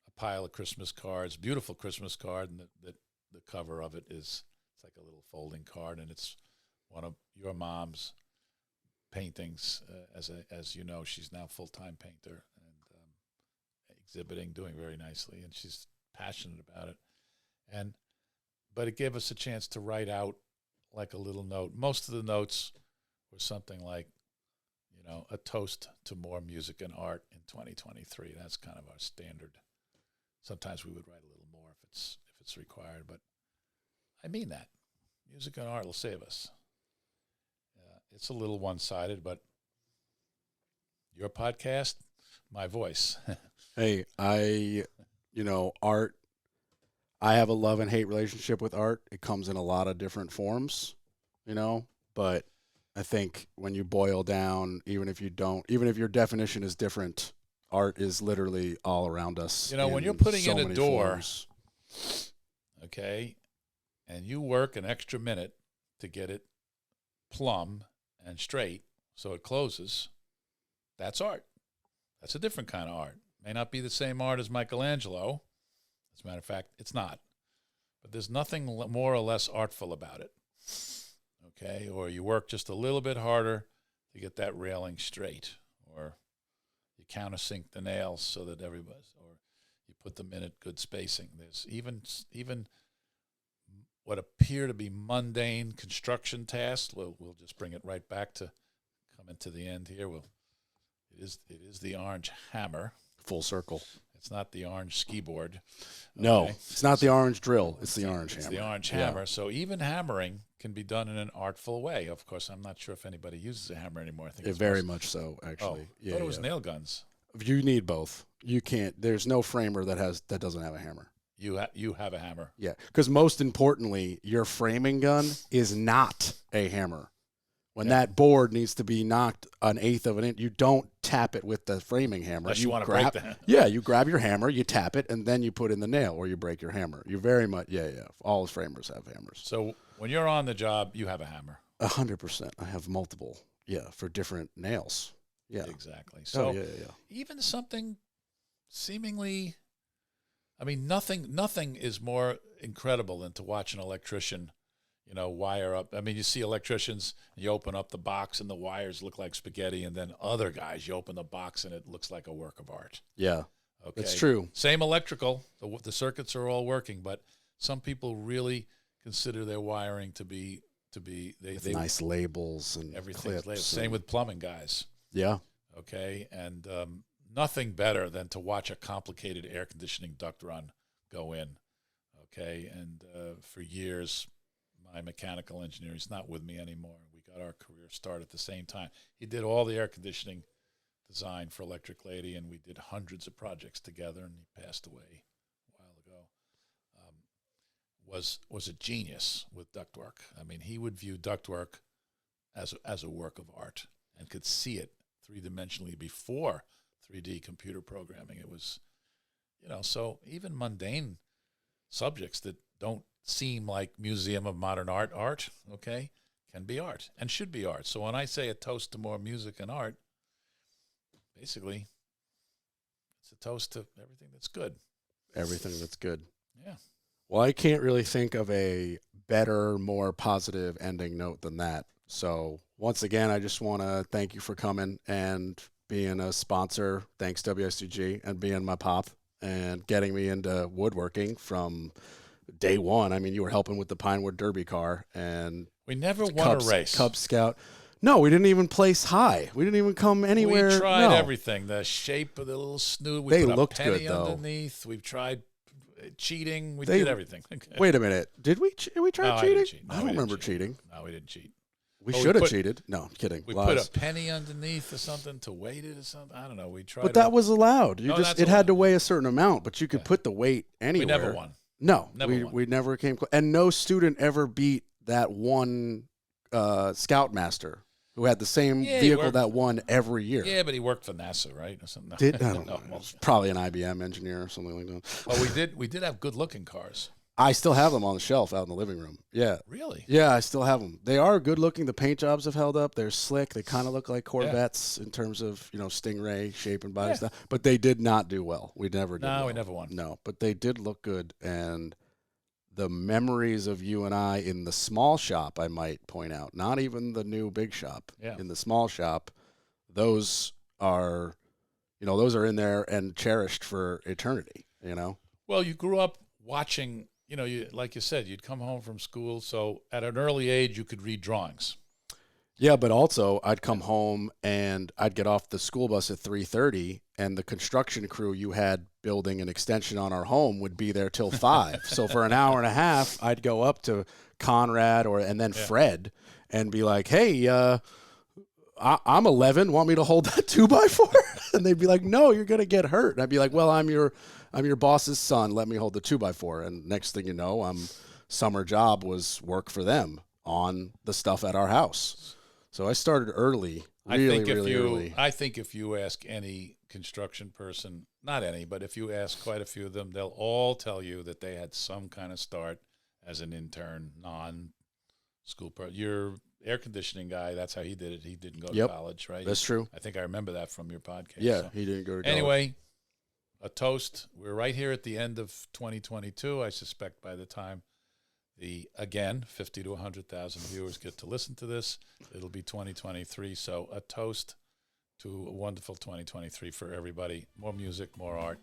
a pile of Christmas cards, beautiful Christmas card, and the cover of it's like a little folding card, and it's one of your mom's paintings. As you know, she's now a full-time painter and exhibiting, doing very nicely, and she's passionate about it. But it gave us a chance to write out like a little note. Most of the notes were something like, a toast to more music and art in 2023. That's kind of our standard. Sometimes we would write a little more if it's required, but I mean that. Music and art will save us. It's a little one-sided, but your podcast, my voice. Hey, art, I have a love and hate relationship with art. It comes in a lot of different forms, but I think when you boil down, even if your definition is different, art is literally all around us. When you're putting so in a many door, forms. okay, and you work an extra minute to get it plumb and straight so it closes, that's art. That's a different kind of art. May not be the same art as Michelangelo. As a matter of fact, it's not. But there's nothing more or less artful about it. Okay, or you work just a little bit harder to get that railing straight, or you countersink the nails so that or you put them in at good spacing. There's even what appear to be mundane construction tasks. We'll just bring it right back to coming to the end here. It is the orange hammer. Full circle. It's not the orange ski board. Okay? No, it's not the orange drill. It's the orange hammer. It's the orange hammer. So even hammering can be done in an artful way. Of course, I'm not sure if anybody uses a hammer anymore. I think it's very much so, actually. I thought it was nail guns. You need both. You can't. There's no framer that doesn't have a hammer. You have a hammer. Yeah, because most importantly, your framing gun is not a hammer. When that board needs to be knocked an eighth of an inch, you don't tap it with the framing hammer. Unless you want to break the hammer. Yeah, you grab your hammer, you tap it, and then you put in the nail, or you break your hammer. You very much, all framers have hammers. So when you're on the job, you have a hammer. 100%. I have multiple, for different nails. Yeah. Exactly. So yeah. even something seemingly, nothing is more incredible than to watch an electrician wire up. You see electricians, you open up the box and the wires look like spaghetti, and then other guys, you open the box and it looks like a work of art. Yeah, okay, it's true. Same electrical, the circuits are all working, but some people really consider their wiring to be they nice labels and everything's labeled. Same with plumbing guys. Yeah. Okay, and nothing better than to watch a complicated air conditioning duct run go in. Okay, and for years, my mechanical engineer, he's not with me anymore. We got our career start at the same time. He did all the air conditioning design for Electric Lady, and we did hundreds of projects together, and he passed away a while ago. Was a genius with ductwork. He would view ductwork as a work of art and could see it three-dimensionally before 3D computer programming. It was, so even mundane subjects that don't seem like Museum of Modern Art, okay, can be art and should be art. So when I say a toast to more music and art, basically, it's a toast to everything that's good. Everything that's good. Yeah. Well, I can't really think of a better, more positive ending note than that. So once again, I just want to thank you for coming and being a sponsor. Thanks, WSDG, and being my pop and getting me into woodworking from day one. I mean, you were helping with the Pinewood Derby car, and we never won a race. Cub Scout. No, we didn't even place high. We didn't even come anywhere. We tried everything. The shape of the little snoot. We put looked a penny good, though. Underneath. We've tried cheating. We did everything. Wait a minute. Did we? We tried cheating? Cheat. No, I don't remember cheating. No, we didn't cheat. We should have cheated. No, I'm kidding. We Lies. put a penny underneath or something to weight it or something. I don't know. We tried. But that was allowed. It had to weigh a certain amount, but you could put the weight anywhere. We never won. No, never won. We never came close. And no student ever beat that one Scoutmaster who had the same vehicle that won every year. Yeah, but he worked for NASA, right? Or something. I don't know. Probably an IBM engineer or something like that. Well, we did have good-looking cars. I still have them on the shelf out in the living room. Yeah. Really? Yeah, I still have them. They are good looking. The paint jobs have held up. They're slick. They kind of look like Corvettes in terms of, Stingray shape and body stuff. But they did not do well. We never did well. We never won. No, but they did look good. And the memories of you and I in the small shop, I might point out, not even the new big shop. Yeah. In the small shop, those are in there and cherished for eternity, Well, you grew up watching. Like you said, you'd come home from school, so at an early age, you could read drawings. Yeah, but also I'd come home and I'd get off the school bus at 3:30, and the construction crew you had building an extension on our home would be there till 5. So for an hour and a half, I'd go up to Conrad and then Fred and be like, "Hey, I'm 11. Want me to hold that 2x4?" And they'd be like, "No, you're gonna get hurt." And I'd be like, "Well, I'm your boss's son. Let me hold the 2x4." And next thing you know, summer job was work for them on the stuff at our house. So I started early, really early. I think if you ask any construction person, not any, but if you ask quite a few of them, they'll all tell you that they had some kind of start as an intern, non-school person. Your air conditioning guy, that's how he did it. He didn't go to college, right? That's true. I think I remember that from your podcast. Yeah, he didn't go to college. Anyway, a toast. We're right here at the end of 2022. I suspect by the time 50 to 100,000 viewers get to listen to this, it'll be 2023. So a toast to a wonderful 2023 for everybody. More music, more art.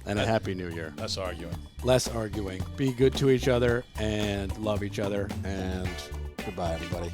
And a happy new year. Less arguing. Less arguing. Be good to each other and love each other. And goodbye, everybody.